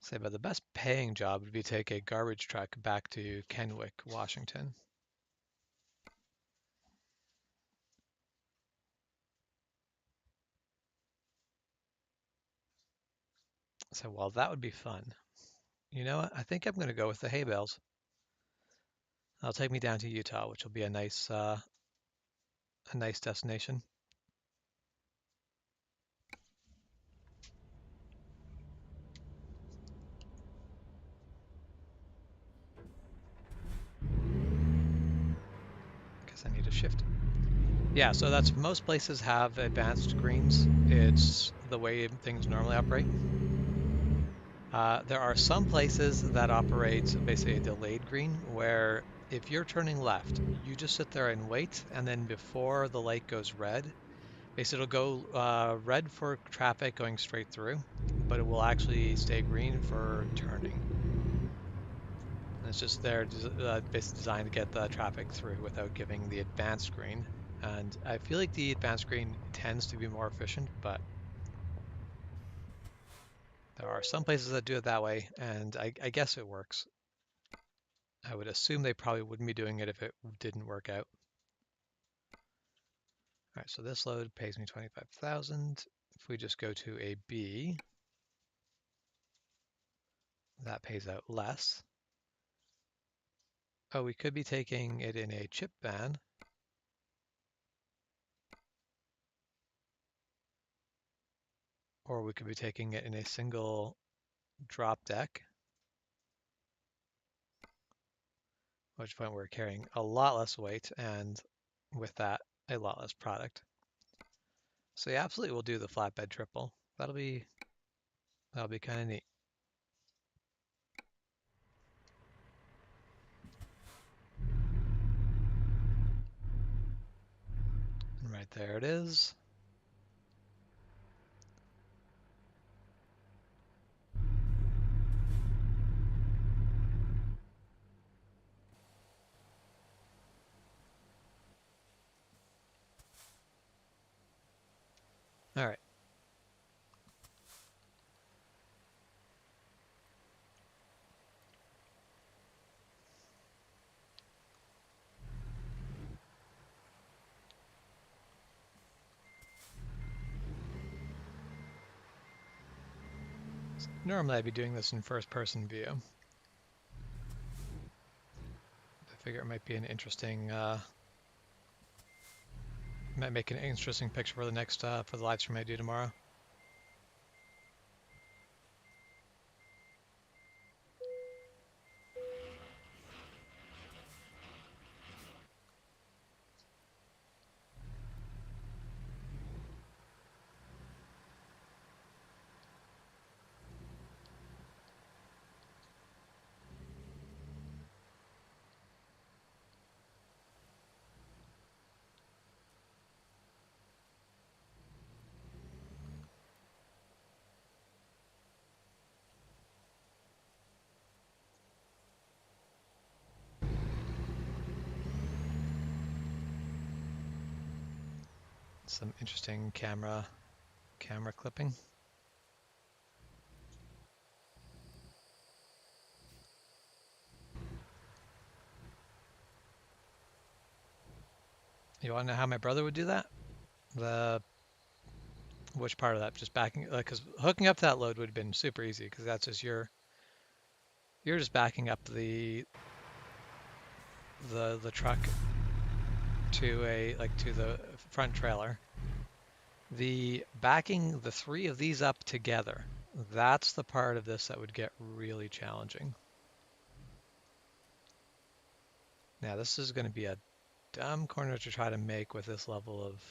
Say, but the best paying job would be to take a garbage truck back to Kennewick, Washington. So while that would be fun, you know what? I think I'm going to go with the hay bales. That'll take me down to Utah, which will be a nice destination. Guess I need to shift. Yeah, so that's most places have advanced greens. It's the way things normally operate. There are some places that operate basically a delayed green, where if you're turning left, you just sit there and wait, and then before the light goes red, basically it'll go red for traffic going straight through, but it will actually stay green for turning. And it's just there basically designed to get the traffic through without giving the advanced green And I feel like the advanced screen tends to be more efficient, but there are some places that do it that way, and I guess it works. I would assume they probably wouldn't be doing it if it didn't work out. All right, so this load pays me 25,000. If we just go to a B, that pays out less. Oh, we could be taking it in a chip van. Or we could be taking it in a single drop deck, at which point we're carrying a lot less weight and with that, a lot less product. So yeah, absolutely we'll do the flatbed triple. That'll be kind of neat. And right there it is. All right. Normally I'd be doing this in first person view. I figure it might be an interesting, might make an interesting picture for the next, for the live stream I do tomorrow. Some interesting camera clipping. You want to know how my brother would do that? Which part of that? Just backing, because hooking up that load would have been super easy, because that's just you're just backing up the truck to the front trailer. The backing the three of these up together, that's the part of this that would get really challenging. Now this is going to be a dumb corner to try to make with this level of,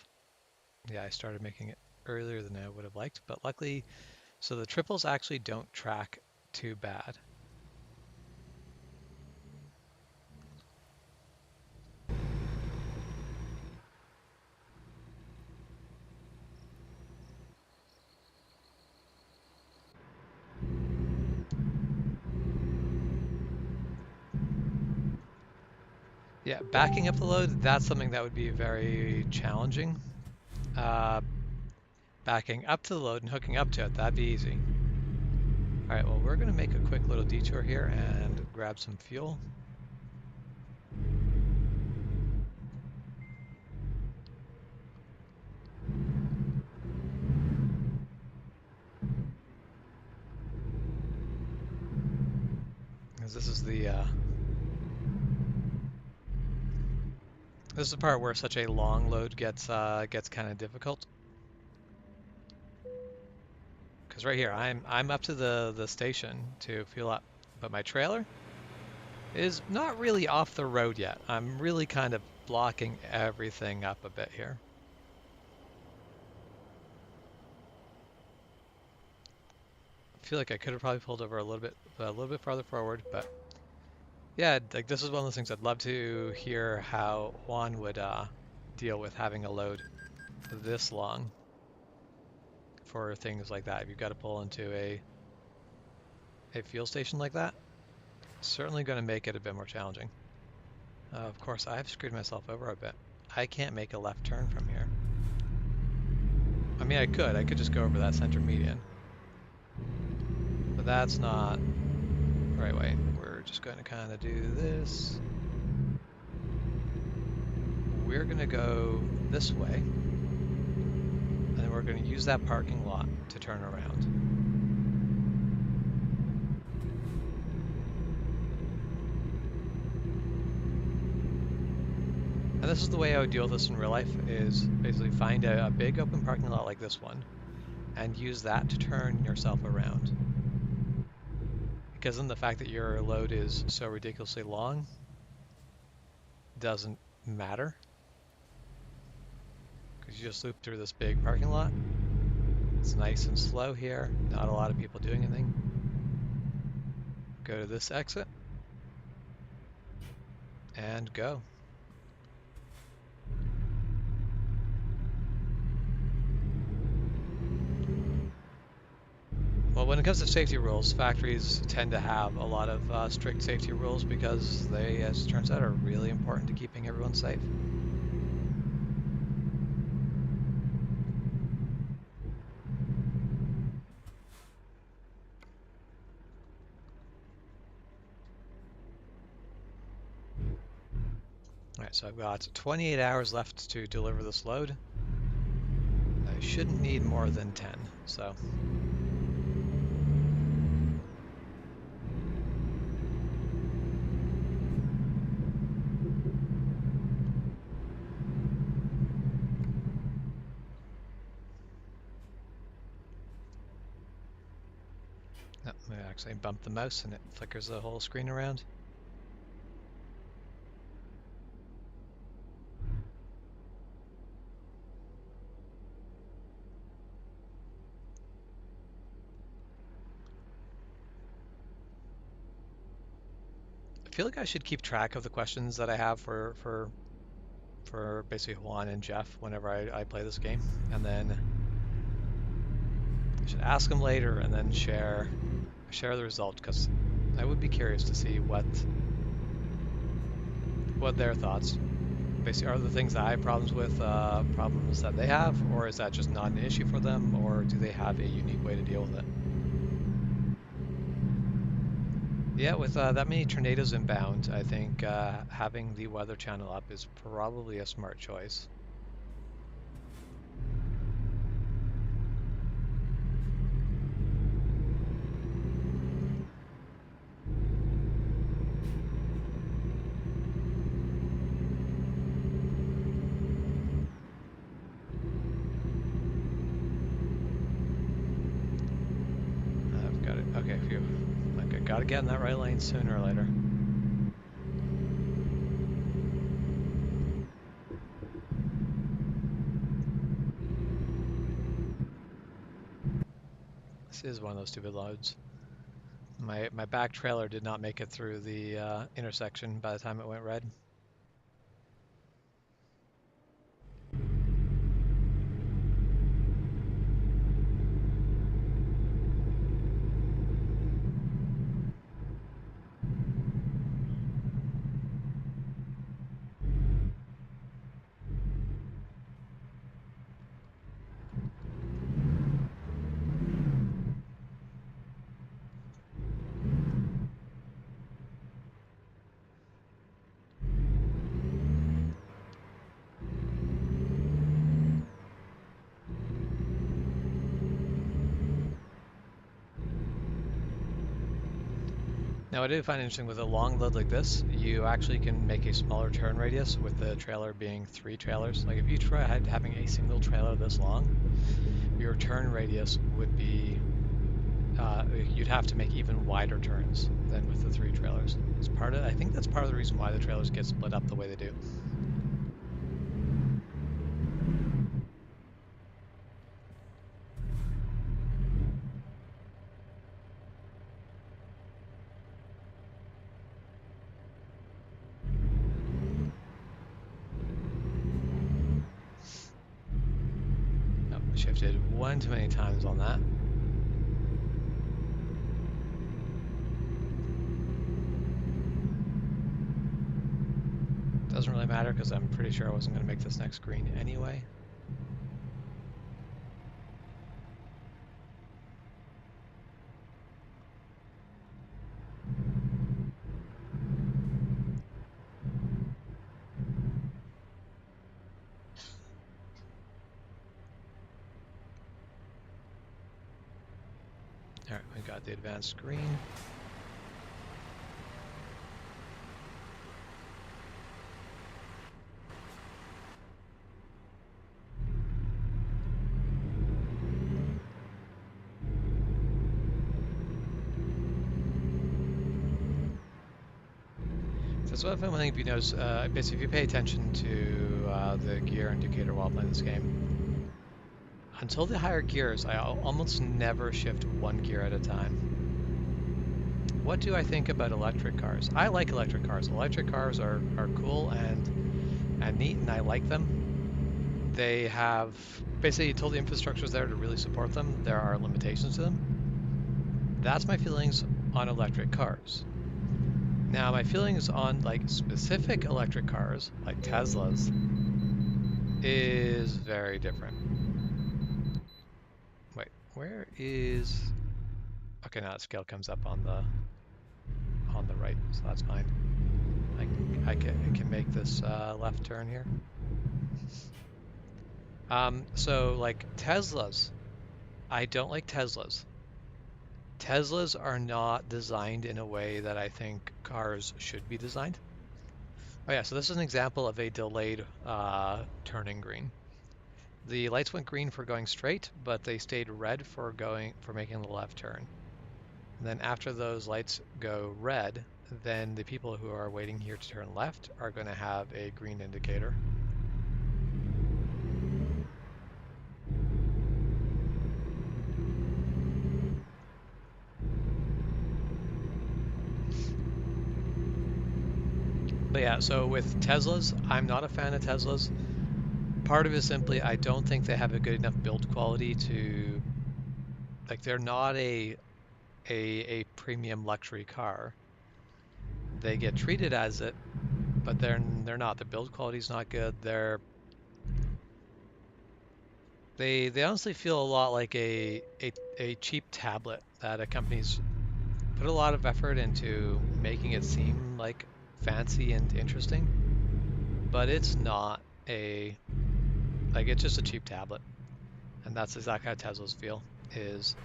yeah, I started making it earlier than I would have liked, but luckily, so the triples actually don't track too bad. Yeah, backing up the load, that's something that would be very challenging. Backing up to the load and hooking up to it, that'd be easy. All right, well, we're gonna make a quick little detour here and grab some fuel. Because this is the part where such a long load gets kind of difficult. Because right here, I'm up to the station to fuel up, but my trailer is not really off the road yet. I'm really kind of blocking everything up a bit here. I feel like I could have probably pulled over a little bit farther forward, but yeah, like this is one of those things I'd love to hear how Juan would deal with having a load this long for things like that. If you've got to pull into a fuel station like that, certainly going to make it a bit more challenging. Of course, I've screwed myself over a bit. I can't make a left turn from here. I mean, I could just go over that center median. But that's not the right way. We're just going to kind of do this. We're going to go this way. And then we're going to use that parking lot to turn around. And this is the way I would deal with this in real life, is basically find a big open parking lot like this one and use that to turn yourself around. Because then the fact that your load is so ridiculously long doesn't matter. Because you just loop through this big parking lot. It's nice and slow here, not a lot of people doing anything. Go to this exit and go. Well, when it comes to safety rules, factories tend to have a lot of strict safety rules because they, as it turns out, are really important to keeping everyone safe. Alright, so I've got 28 hours left to deliver this load. I shouldn't need more than 10, so... No, I actually bumped the mouse and it flickers the whole screen around. I feel like I should keep track of the questions that I have for basically Juan and Jeff whenever I play this game, and then I should ask them later and then share the result, because I would be curious to see what their thoughts basically are. The things that I have problems with, problems that they have, or is that just not an issue for them, or do they have a unique way to deal with it? Yeah, with that many tornadoes inbound, I think having the weather channel up is probably a smart choice. I've got it. Okay, phew. Okay, gotta get in that right lane sooner or later. This is one of those stupid loads. My back trailer did not make it through the intersection by the time it went red. Now, I did find interesting with a long load like this, you actually can make a smaller turn radius with the trailer being 3 trailers. Like if you tried having a single trailer this long, your turn radius would be, you'd have to make even wider turns than with the 3 trailers. It's I think that's part of the reason why the trailers get split up the way they do. Shifted one too many times on that. Doesn't really matter because I'm pretty sure I wasn't going to make this next green anyway. All right, we got the advanced green. So one thing if you notice, basically if you pay attention to the gear indicator while playing this game, until the higher gears, I almost never shift one gear at a time. What do I think about electric cars? I like electric cars. Electric cars are cool and neat, and I like them. They have basically until the infrastructure is there to really support them, there are limitations to them. That's my feelings on electric cars. Now, my feelings on like specific electric cars, like Teslas, is very different. Wait, where is? Okay, now the scale comes up on the right, so that's fine. I can make this left turn here. So like Teslas, I don't like Teslas. Teslas are not designed in a way that I think cars should be designed. Oh yeah, so this is an example of a delayed turning green. The lights went green for going straight, but they stayed red for making the left turn. And then after those lights go red, then the people who are waiting here to turn left are going to have a green indicator. But yeah, so with Teslas, I'm not a fan of Teslas. Part of it is simply I don't think they have a good enough build quality to, like, they're not a premium luxury car. They get treated as it, but they're not. The build quality is not good. They honestly feel a lot like a cheap tablet that a company's put a lot of effort into making it seem like fancy and interesting, but it's not it's just a cheap tablet. And that's exactly how Teslas feel, is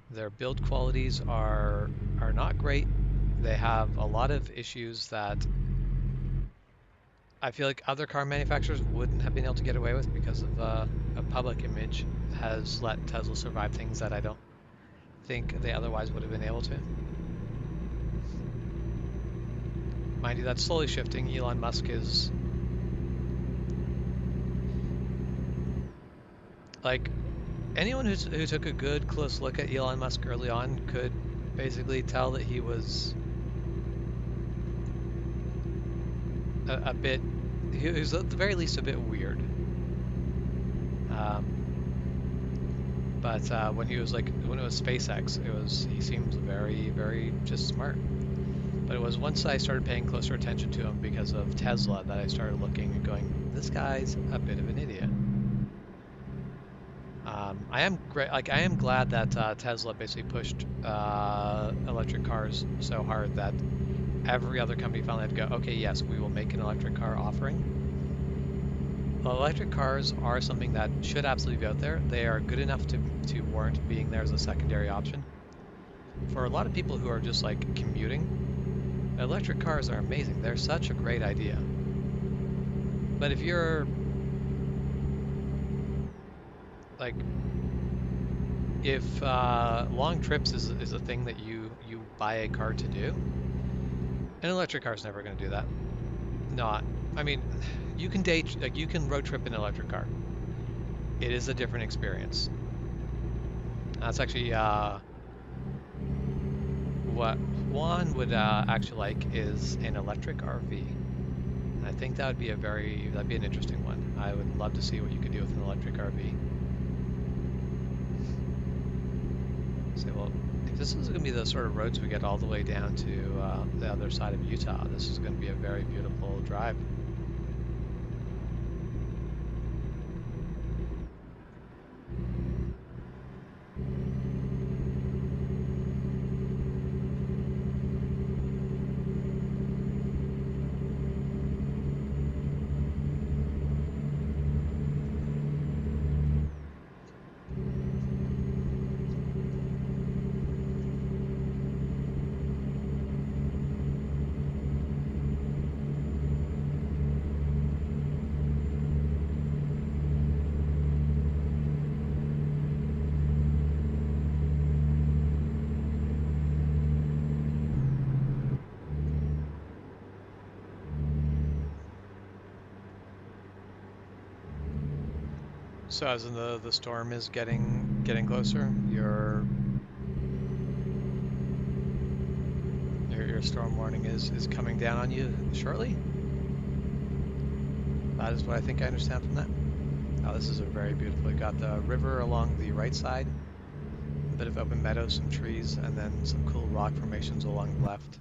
their build qualities are not great. They have a lot of issues that I feel like other car manufacturers wouldn't have been able to get away with because of a public image has let Tesla survive things that I don't think they otherwise would have been able to. Mind you, that's slowly shifting. Elon Musk is like anyone who took a good close look at Elon Musk early on could basically tell that he was a bit, he was at the very least a bit weird. But when it was SpaceX, he seemed very, very just smart. But it was once I started paying closer attention to him because of Tesla that I started looking and going, this guy's a bit of an idiot. I am glad that Tesla basically pushed electric cars so hard that every other company finally had to go, okay, yes, we will make an electric car offering. Well, electric cars are something that should absolutely be out there. They are good enough to warrant being there as a secondary option. For a lot of people who are just like commuting, electric cars are amazing. They're such a great idea. But if you're like, if long trips is a thing that you buy a car to do, an electric car is never going to do that. I mean, you can you can road trip in an electric car. It is a different experience. That's actually what Juan would actually like is an electric RV. And I think that'd be an interesting one. I would love to see what you could do with an electric RV. So, well, This is going to be the sort of roads we get all the way down to the other side of Utah. This is going to be a very beautiful drive. So as the storm is getting closer, your storm warning is coming down on you shortly. That is what I think I understand from that. Oh, this is a very beautiful. You got the river along the right side, a bit of open meadows, some trees, and then some cool rock formations along the left.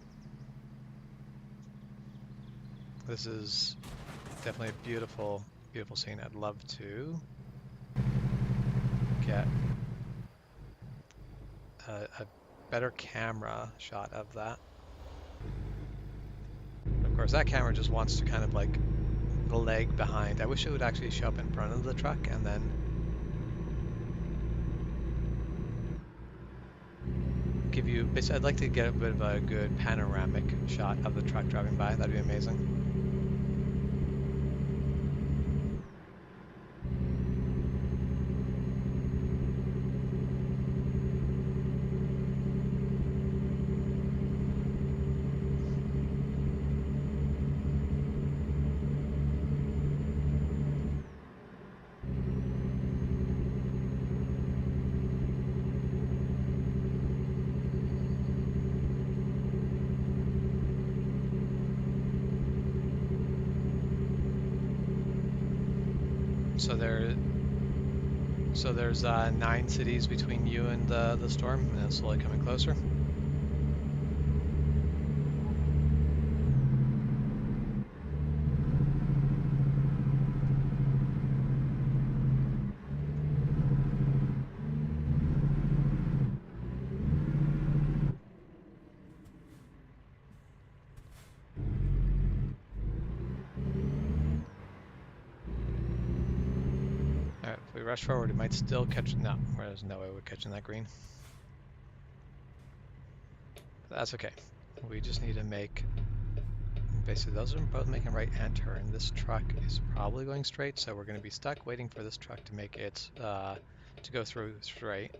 This is definitely a beautiful, beautiful scene. I'd love to get a better camera shot of that. But of course, that camera just wants to kind of like the leg behind. I wish it would actually show up in front of the truck and then give you. I'd like to get a bit of a good panoramic shot of the truck driving by. That'd be amazing. So there's 9 cities between you and the storm, and it's slowly coming closer. If we rush forward, it might still catch. No, there's no way we're catching that green. But that's okay. We just need to make. Basically, those are both making right hand turn. This truck is probably going straight, so we're going to be stuck waiting for this truck to make it to go through straight,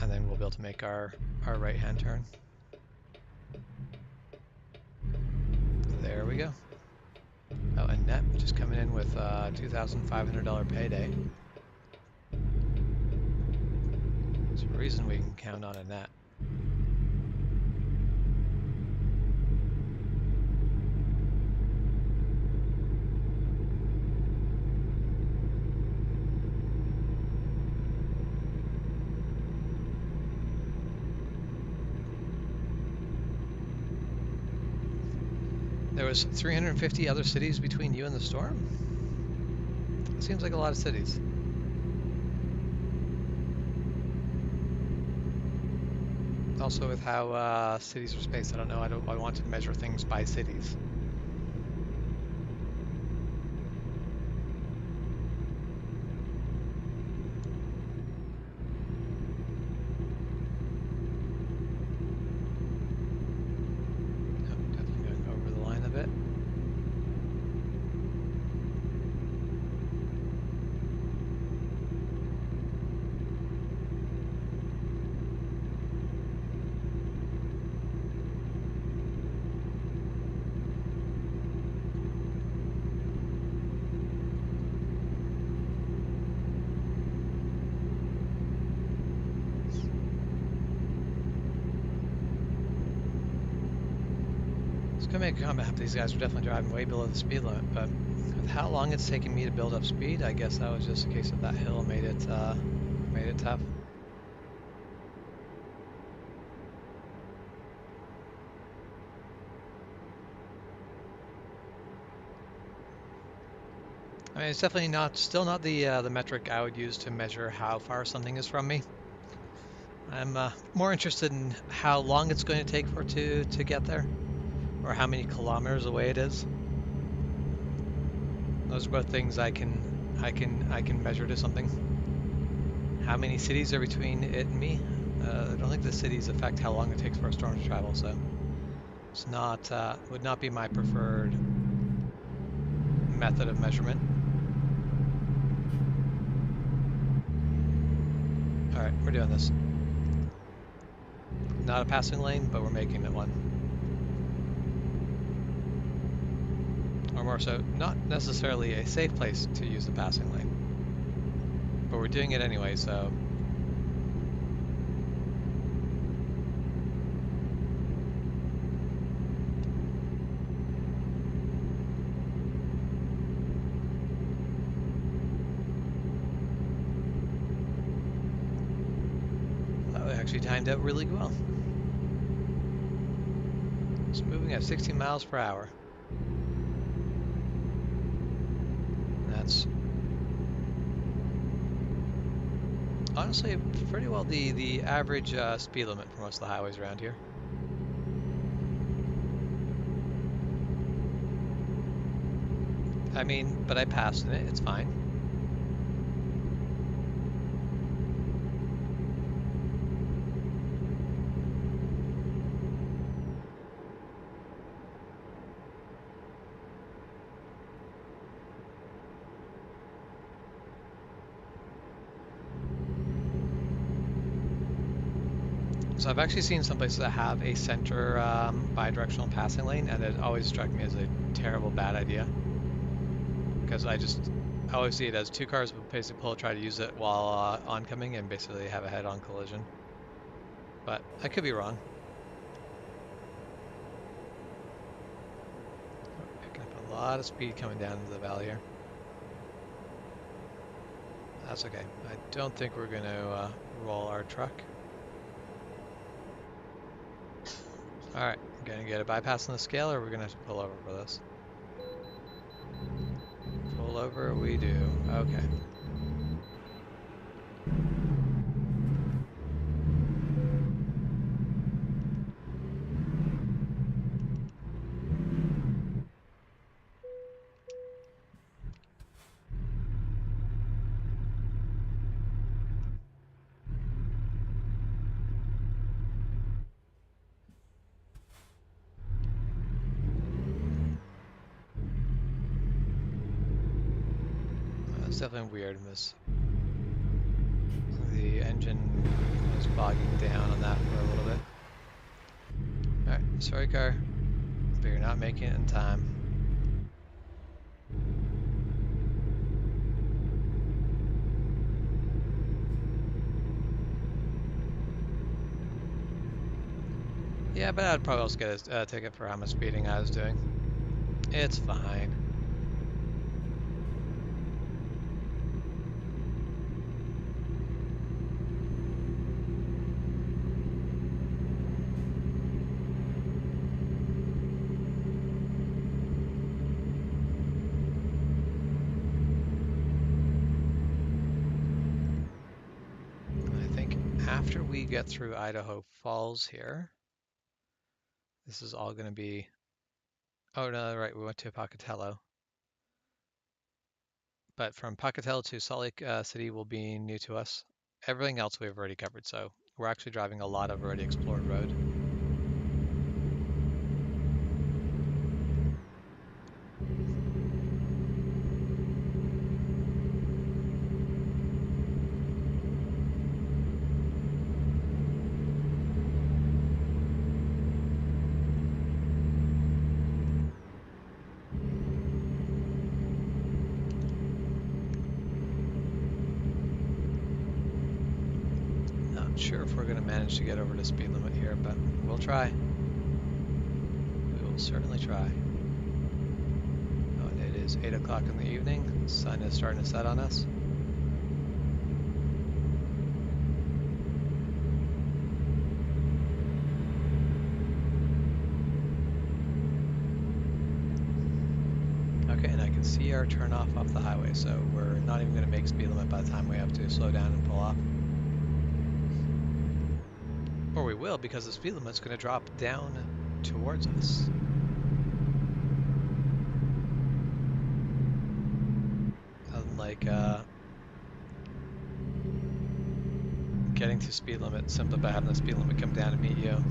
and then we'll be able to make our right hand turn. There we go. Oh, and Net just coming in with a $2,500 payday. There's a reason we can count on a Net. There was 350 other cities between you and the storm? Seems like a lot of cities. Also with how cities are spaced, I don't know, I want to measure things by cities. Gonna make a comment. These guys are definitely driving way below the speed limit, but with how long it's taking me to build up speed, I guess that was just a case of that hill made it tough. I mean, it's definitely still not the metric I would use to measure how far something is from me. I'm more interested in how long it's going to take for it to get there, or how many kilometers away it is. Those are both things I can measure to something. How many cities are between it and me? I don't think the cities affect how long it takes for a storm to travel, so it's not would not be my preferred method of measurement. All right, we're doing this. Not a passing lane, but we're making it one. Or more so, not necessarily a safe place to use the passing lane, but we're doing it anyway, so. That actually timed out really well. It's moving at 16 miles per hour. That's honestly pretty well the average speed limit for most of the highways around here. I mean, but I passed in it, it's fine. So I've actually seen some places that have a center bidirectional passing lane, and it always struck me as a terrible bad idea. Because I always see it as two cars would basically try to use it while oncoming and basically have a head-on collision. But I could be wrong. Picking up a lot of speed coming down into the valley here. That's okay. I don't think we're going to roll our truck. Alright, we're going to get a bypass on the scale, or we're going to have to pull over for this? Pull over we do. Okay. It's definitely weird. The engine was bogging down on that for a little bit. Alright, sorry car, but you're not making it in time. Yeah, but I'd probably also get a ticket for how much speeding I was doing. It's fine. I think after we get through Idaho Falls here, this is all going to be... Oh, no, right, we went to Pocatello. But from Pocatello to Salt Lake City will be new to us. Everything else we've already covered, so we're actually driving a lot of already explored road. Not sure if we're going to manage to get over the speed limit here, but we'll try. We will certainly try. Oh, and it is 8 o'clock in the evening. The sun is starting to set on us. Okay, and I can can see our turnoff off the highway, so we're not even going to make speed limit by the time we have to slow down and pull off. Or we will, because the speed limit's going to drop down towards us. Unlike getting to speed limit simply by having the speed limit come down to meet you.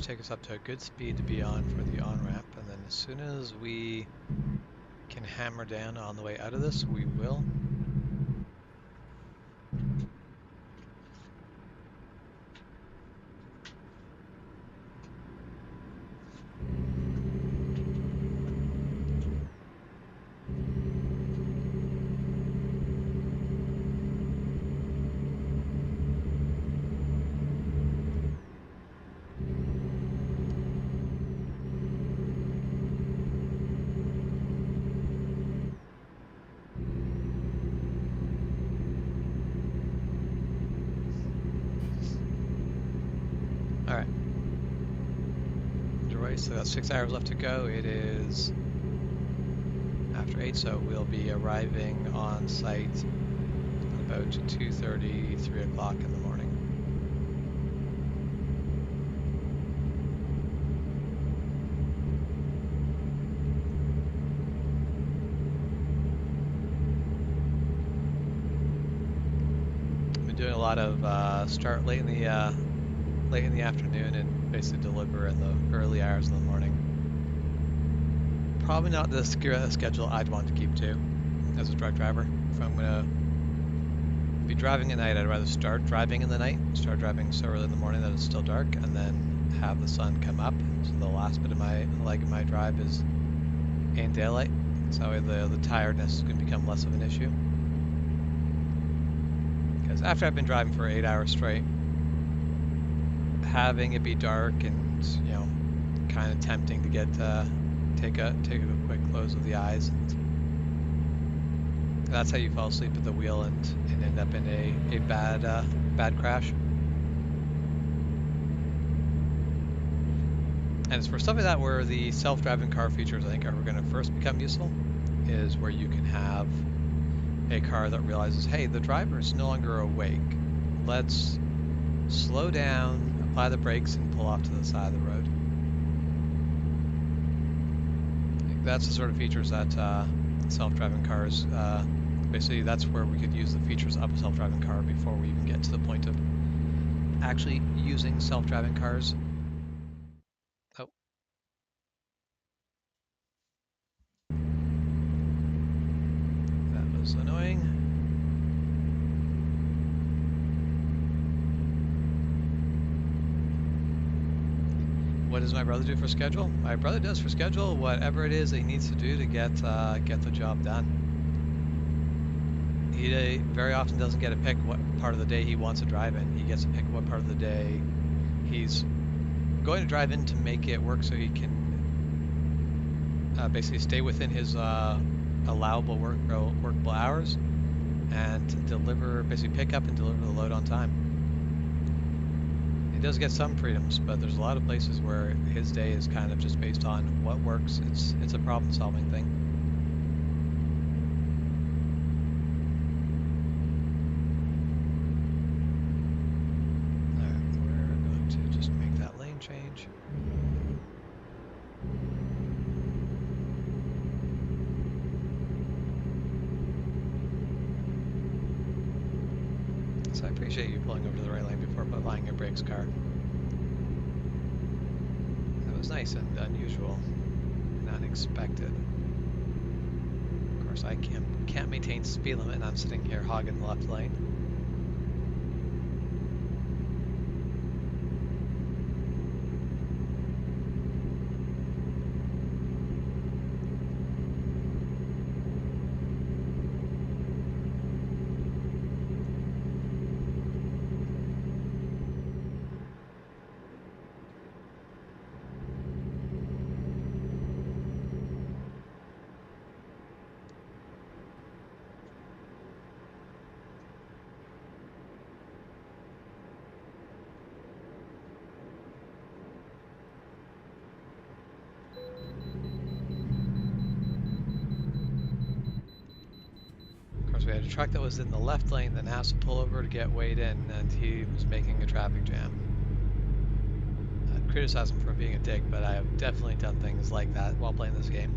Take us up to a good speed to be on for the on-ramp, and then as soon as we can hammer down on the way out of this, we will. Alright. So that's 6 hours left to go. It is after 8, so we'll be arriving on site at about 2:30, 3 o'clock in the morning. I've been doing a lot of start late in the afternoon and basically deliver in the early hours of the morning. Probably not the schedule I'd want to keep to as a truck driver. If I'm going to be driving at night, I'd rather start driving in the night, start driving so early in the morning that it's still dark, and then have the sun come up. So the last bit of my leg of my drive is in daylight. So the tiredness can become less of an issue. Because after I've been driving for 8 hours straight, having it be dark and, you know, kind of tempting to get take a quick close of the eyes, and that's how you fall asleep at the wheel and end up in a bad crash. And it's for stuff like that where the self-driving car features I think are going to first become useful, is where you can have a car that realizes, hey, the driver is no longer awake, let's slow down, apply the brakes, and pull off to the side of the road. That's the sort of features that self-driving cars, basically that's where we could use the features of a self-driving car before we even get to the point of actually using self-driving cars. Oh. That was annoying. What does my brother do for schedule? My brother does for schedule whatever it is that he needs to do to get the job done. He very often doesn't get to pick what part of the day he wants to drive in. He gets to pick what part of the day he's going to drive in to make it work, so he can basically stay within his allowable workable hours and deliver, basically pick up and deliver the load on time. He does get some freedoms, but there's a lot of places where his day is kind of just based on what works. It's a problem-solving thing. Alright, we're going to just make that lane change. So I appreciate you pulling over to the right lane before applying your brakes, car. That was nice and unusual and unexpected. course, I can't maintain speed limit, and I'm sitting here hogging the left lane. We had a truck that was in the left lane that has to pull over to get weighed in, and he was making a traffic jam. I'd criticize him for being a dick, but I have definitely done things like that while playing this game.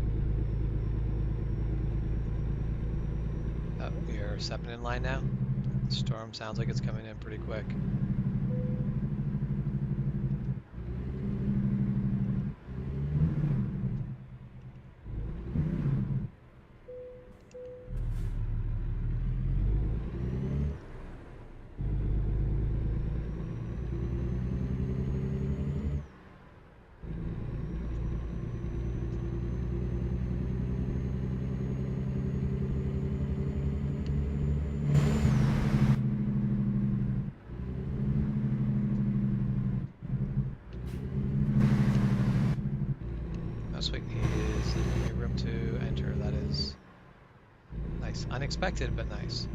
Oh, we're stepping in line now. The storm sounds like it's coming in pretty quick. Most we need is a room to enter. That is nice. Unexpected, but nice.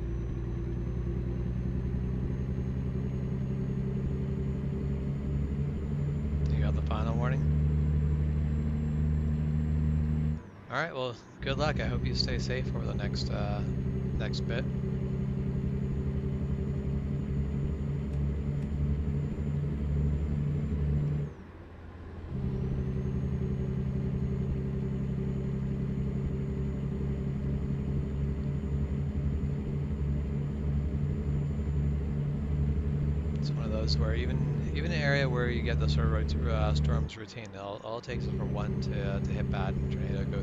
You got the final warning? Alright, well, good luck. I hope you stay safe over the next bit. Where even an area where you get the sort of storms routine, all it takes is for one to hit bad and tornado go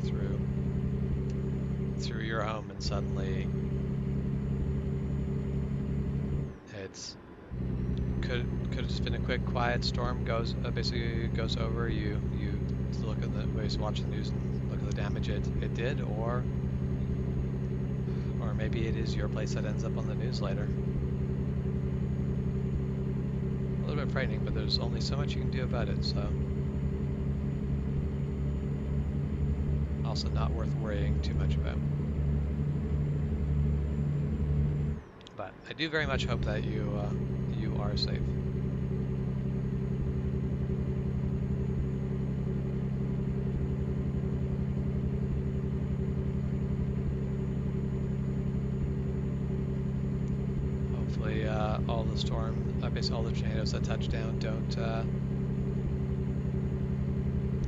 through your home, and suddenly it's could have just been a quick quiet storm, basically goes over, you look at the watch the news and look at the damage it did, or maybe it is your place that ends up on the news later. A little bit frightening, but there's only so much you can do about it, so also not worth worrying too much about. But I do very much hope that you are safe. Hopefully all the storm, basically all the tornadoes that touch down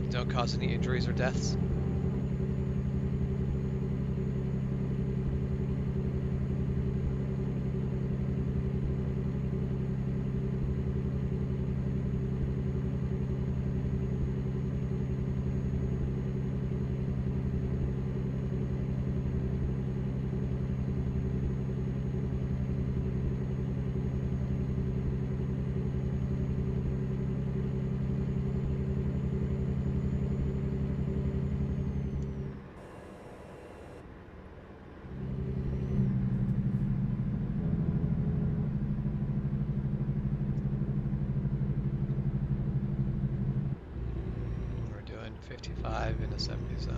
don't cause any injuries or deaths. We're doing 55 in a 70 zone.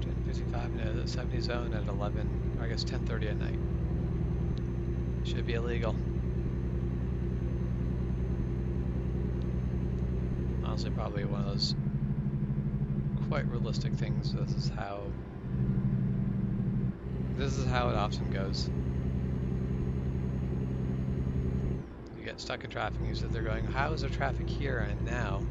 Doing 55 in a 70 zone at 11, or I guess 10:30 at night. Should be illegal. Honestly, probably one of those quite realistic things. This is how it often goes. You get stuck in traffic and you sit there going, how is there traffic here and now?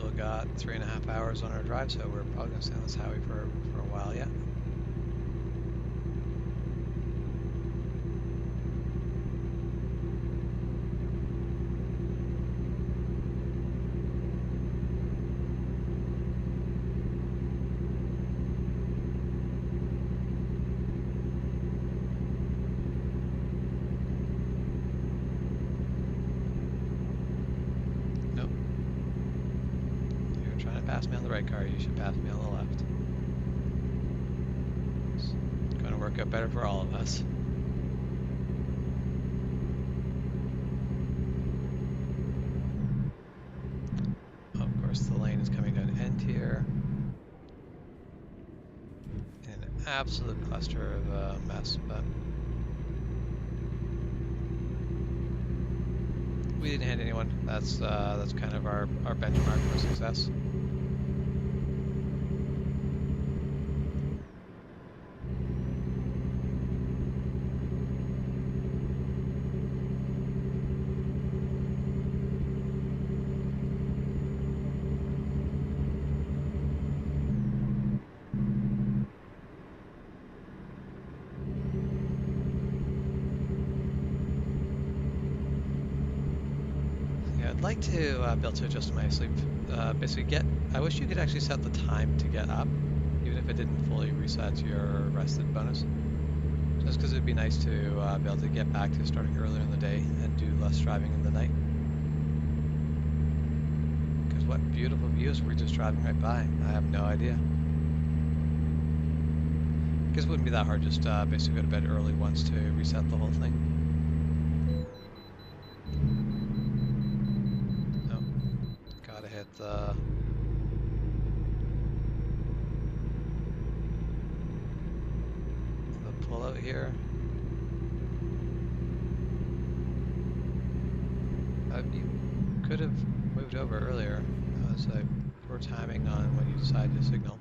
still got 3.5 hours on our drive, so we're probably gonna stay on this highway for a while yet. Pass me on the right car, you should pass me on the left. It's going to work out better for all of us. Of course, the lane is coming to an end here. An absolute cluster of mess, but we didn't hit anyone. That's kind of our benchmark for success. I'd like to be able to adjust my sleep. Basically I wish you could actually set the time to get up, even if it didn't fully reset your rested bonus. Just because it'd be nice to be able to get back to starting earlier in the day and do less driving in the night. Because what beautiful views were we just driving right by? I have no idea. I guess it wouldn't be that hard, just basically go to bed early once to reset the whole thing. Hit the pullout here. You could have moved over earlier. That was poor timing on when you decided to signal.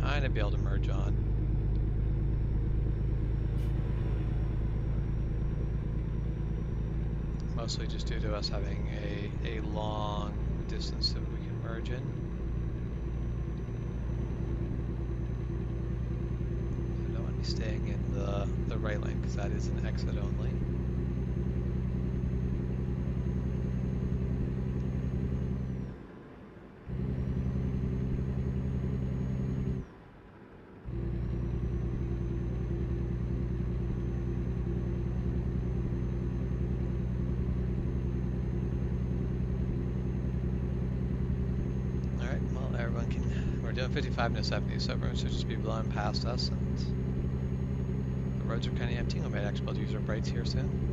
Kind of be able to merge on. Mostly just due to us having a long distance that we can merge in. I don't want to be staying in the right lane because that is an exit only. We're doing 55 to 70, so everyone should just be blowing past us, and the roads are kind of empty. We might actually be able to use our brights here soon.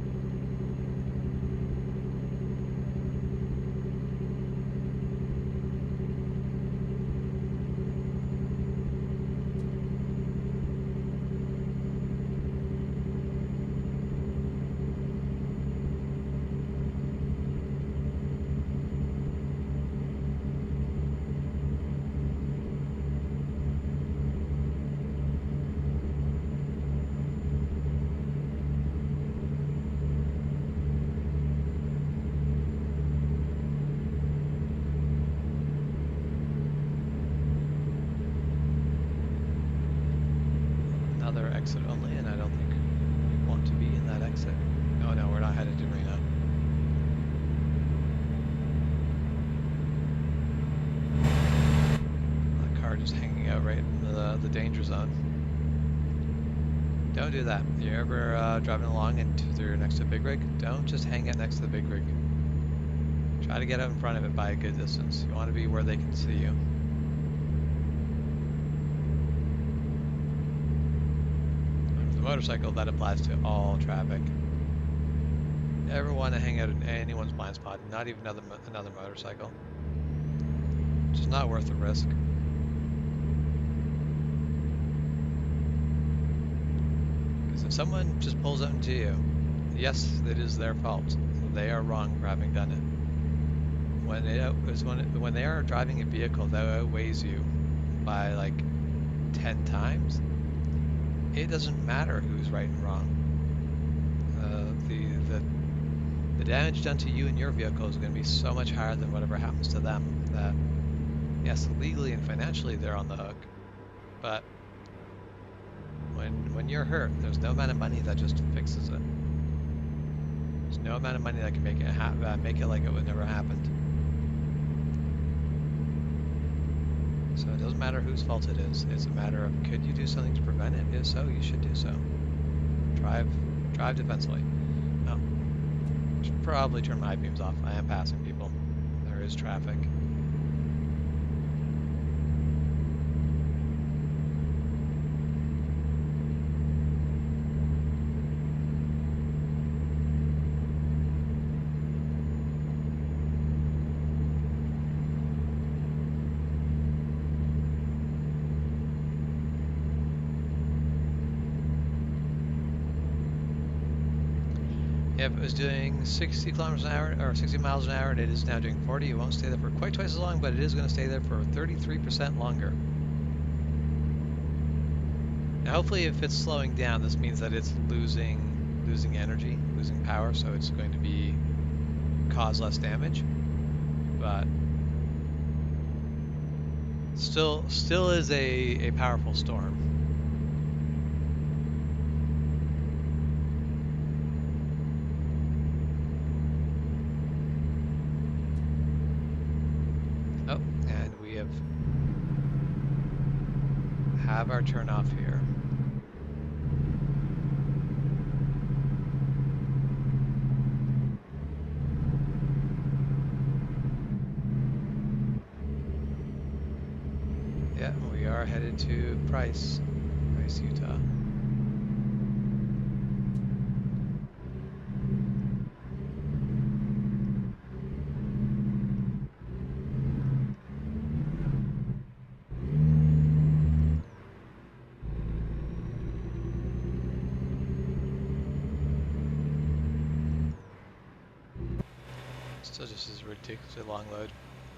Exit only, and I don't think we want to be in that exit. Oh no, we're not headed to Reno. That car just hanging out right in the danger zone. Don't do that. If you're ever driving along and they're next to a big rig, don't just hang out next to the big rig. Try to get out in front of it by a good distance. You want to be where they can see you. motorcycle, that applies to all traffic. Never want to hang out in anyone's blind spot, not even another motorcycle. Just not worth the risk. Because if someone just pulls out into you, yes, it is their fault. They are wrong for having done it. When they are driving a vehicle that outweighs you by like 10 times, it doesn't matter who's right and wrong. The damage done to you and your vehicle is going to be so much higher than whatever happens to them that, yes, legally and financially they're on the hook, but when you're hurt, there's no amount of money that just fixes it. There's no amount of money that can make it like it would never happened. So it doesn't matter whose fault it is. It's a matter of, could you do something to prevent it? If so, you should do so. Drive defensively. Oh, I should probably turn my beams off. I am passing people. There is traffic. If it was doing 60 kilometers an hour or 60 miles an hour and it is now doing 40, it won't stay there for quite twice as long, but it is going to stay there for 33% longer. Now hopefully if it's slowing down, this means that it's losing energy, losing power, so it's going to cause less damage. But still is a powerful storm. Oh, and we have our turn off here. Yeah, we are headed to Price, Utah. Still just is a ridiculously long load.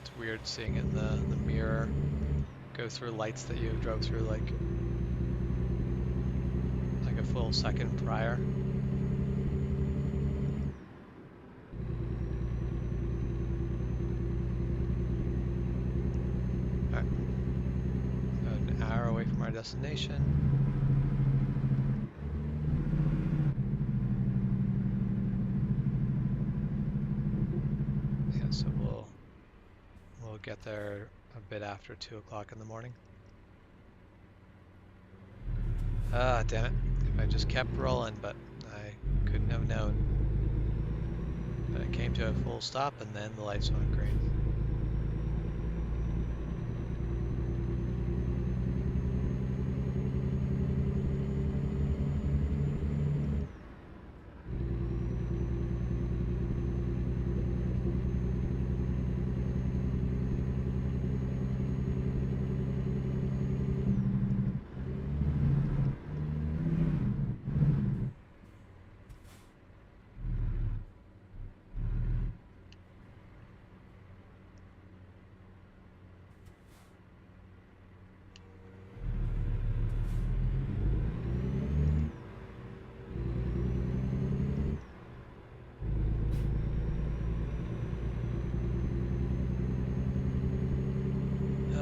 It's weird seeing it in the mirror go through lights that you drove through like a full second prior. Alright. About an hour away from our destination. So we'll get there a bit after 2 o'clock in the morning. Ah, damn it. If I just kept rolling, but I couldn't have known. But it came to a full stop and then the lights went green.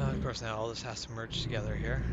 Of course, now all this has to merge together here.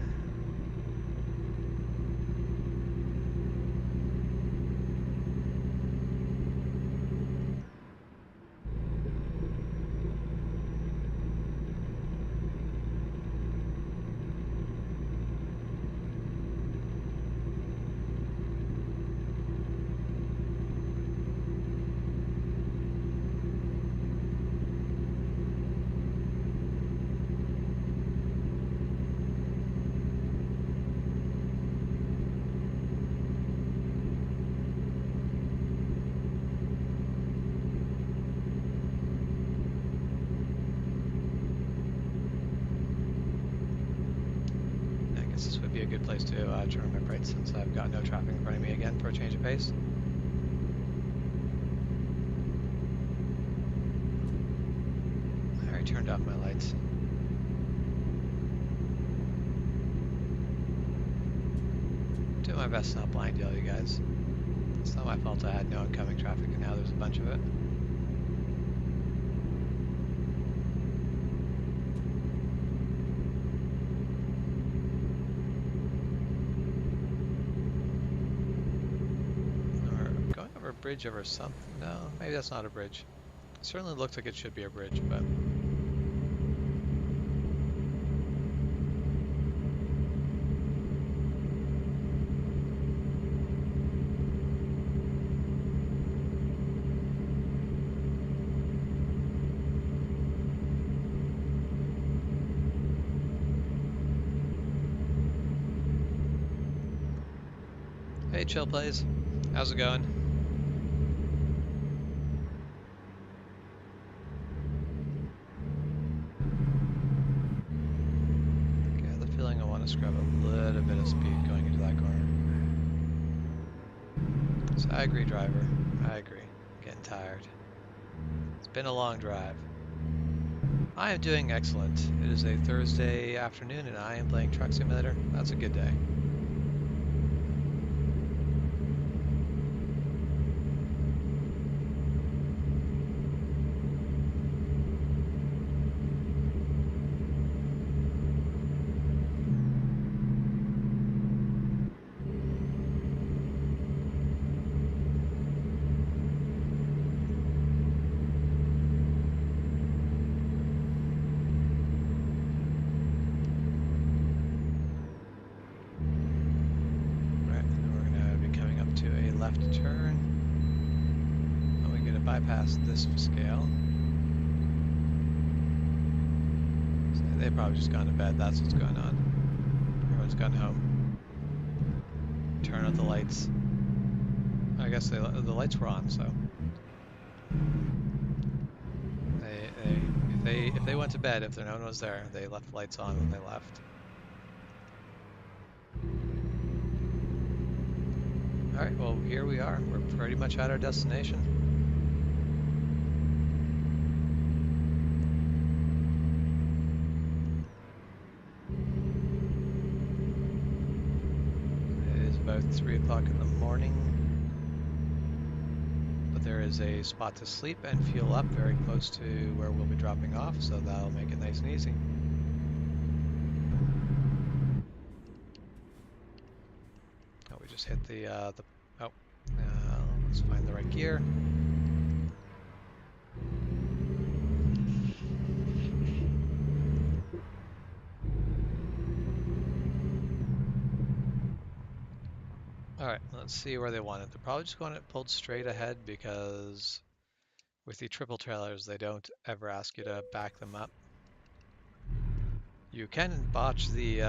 Guess this would be a good place to turn my brakes since I've got no traffic in front of me again for a change of pace. I already turned off my lights. Do my best to not blind yell you guys. It's not my fault I had no oncoming traffic and now there's a bunch of it. Or going over a bridge over something. No, maybe that's not a bridge. It certainly looks like it should be a bridge, but... Hey, Chill Plays. How's it going? Okay, I have the feeling I want to scrub a little bit of speed going into that corner. So I agree, driver. I agree. I'm getting tired. It's been a long drive. I am doing excellent. It is a Thursday afternoon and I am playing Truck Simulator. That's a good day. Bypass this scale. So they've probably just gone to bed, that's what's going on. Everyone's gone home. Turn out the lights. I guess the lights were on, so if they went to bed, if no one was there, they left the lights on when they left. Alright, well here we are. We're pretty much at our destination. About 3 o'clock in the morning, but there is a spot to sleep and fuel up very close to where we'll be dropping off, so that'll make it nice and easy. Oh, we just hit let's find the right gear. Alright, let's see where they want it. They're probably just going to pulled straight ahead because with the triple trailers, they don't ever ask you to back them up. You can botch the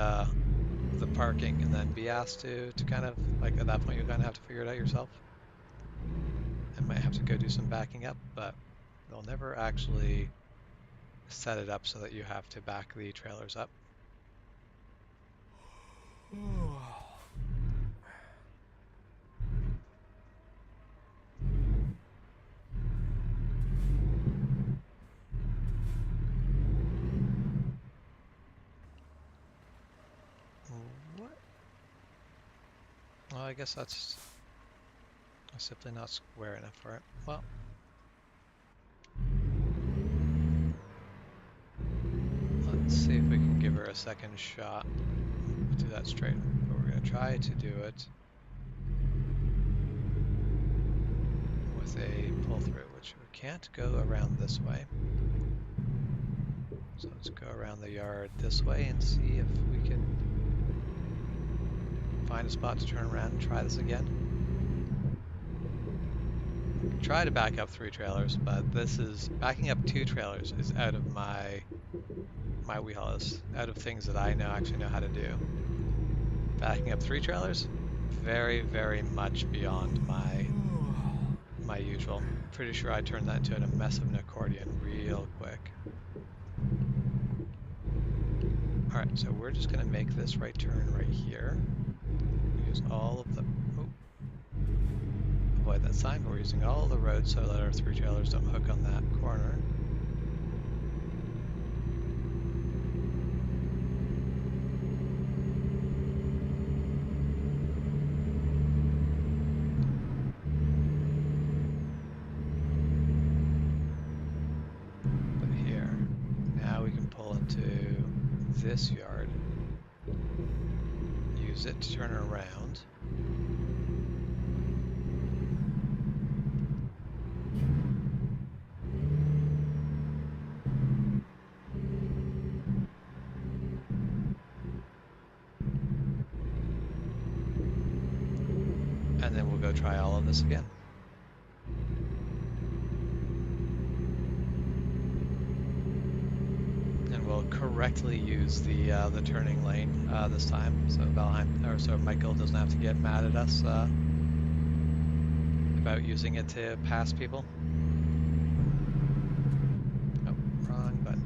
parking and then be asked to kind of, like at that point, you're going to have to figure it out yourself. And might have to go do some backing up, but they'll never actually set it up so that you have to back the trailers up. What? Well, I guess that's simply not square enough for it. Well, let's see if we can give her a second shot to do that straight. But we're going to try to do it with a pull through, which we can't go around this way. So let's go around the yard this way and see if we can find a spot to turn around and try this again. Try to back up 3 trailers, but backing up 2 trailers is out of my wheelhouse, out of things that I actually know how to do. Backing up 3 trailers, very, very much beyond my usual. Pretty sure I turned that into a mess of an accordion real quick. All right, so we're just gonna make this right turn right here. Use all of the, oh, avoid that sign, but we're using all of the roads so that our three trailers don't hook on that corner. But here, now we can pull into this yard, use it to turn around. And then we'll go try all of this again. And we'll correctly use the turning lane this time, so so Michael doesn't have to get mad at us about using it to pass people. Oh, wrong button.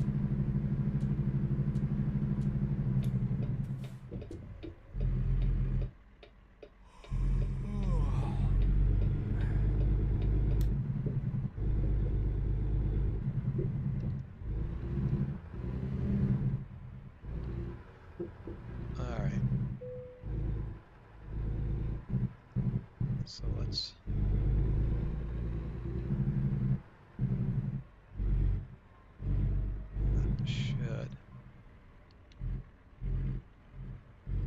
All right. So let's. That should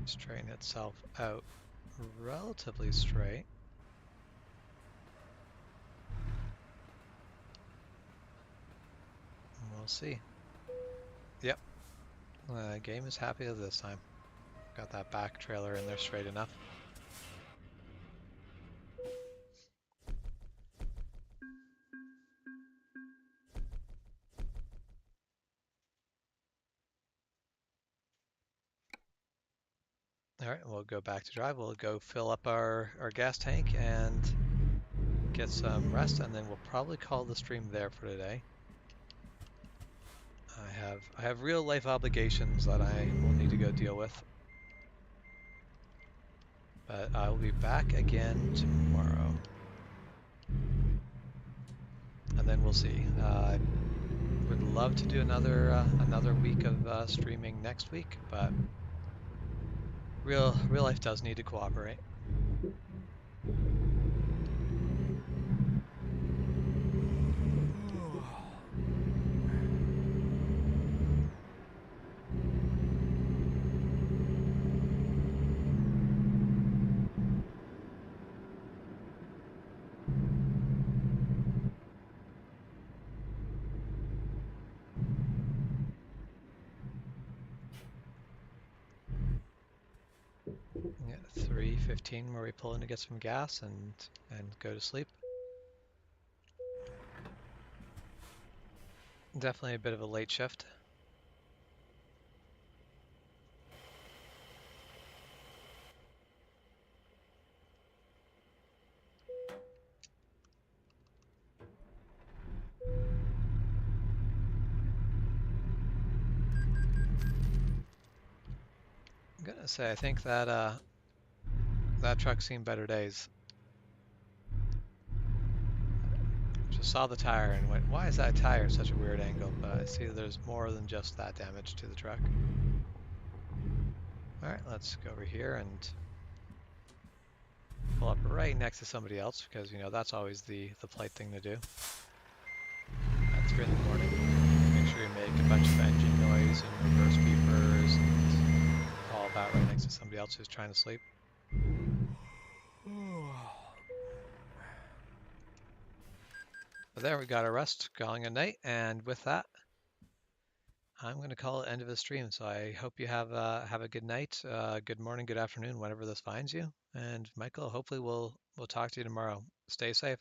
straighten itself out relatively straight. We'll see. Yep. Game is happy with this time. Got that back trailer in there straight enough. All right, we'll go back to drive. We'll go fill up our gas tank and get some rest, and then we'll probably call the stream there for today. I have real life obligations that I will need to go deal with. But I will be back again tomorrow. And then we'll see. I would love to do another week of streaming next week, but real life does need to cooperate. Yeah, 3:15 where we pull in to get some gas and go to sleep. Definitely a bit of a late shift. I'm gonna say I think that that truck's seen better days. Just saw the tire and went, why is that tire at such a weird angle? But I see there's more than just that damage to the truck. All right, let's go over here and pull up right next to somebody else because, you know, that's always the polite thing to do. At 3 in the morning, make sure you make a bunch of engine noise and reverse beepers and all that right next to somebody else who's trying to sleep. But there, we got our rest, calling a night, and with that, I'm going to call it end of the stream. So I hope you have a good night, good morning, good afternoon, whenever this finds you. And Michael, hopefully we'll talk to you tomorrow. Stay safe.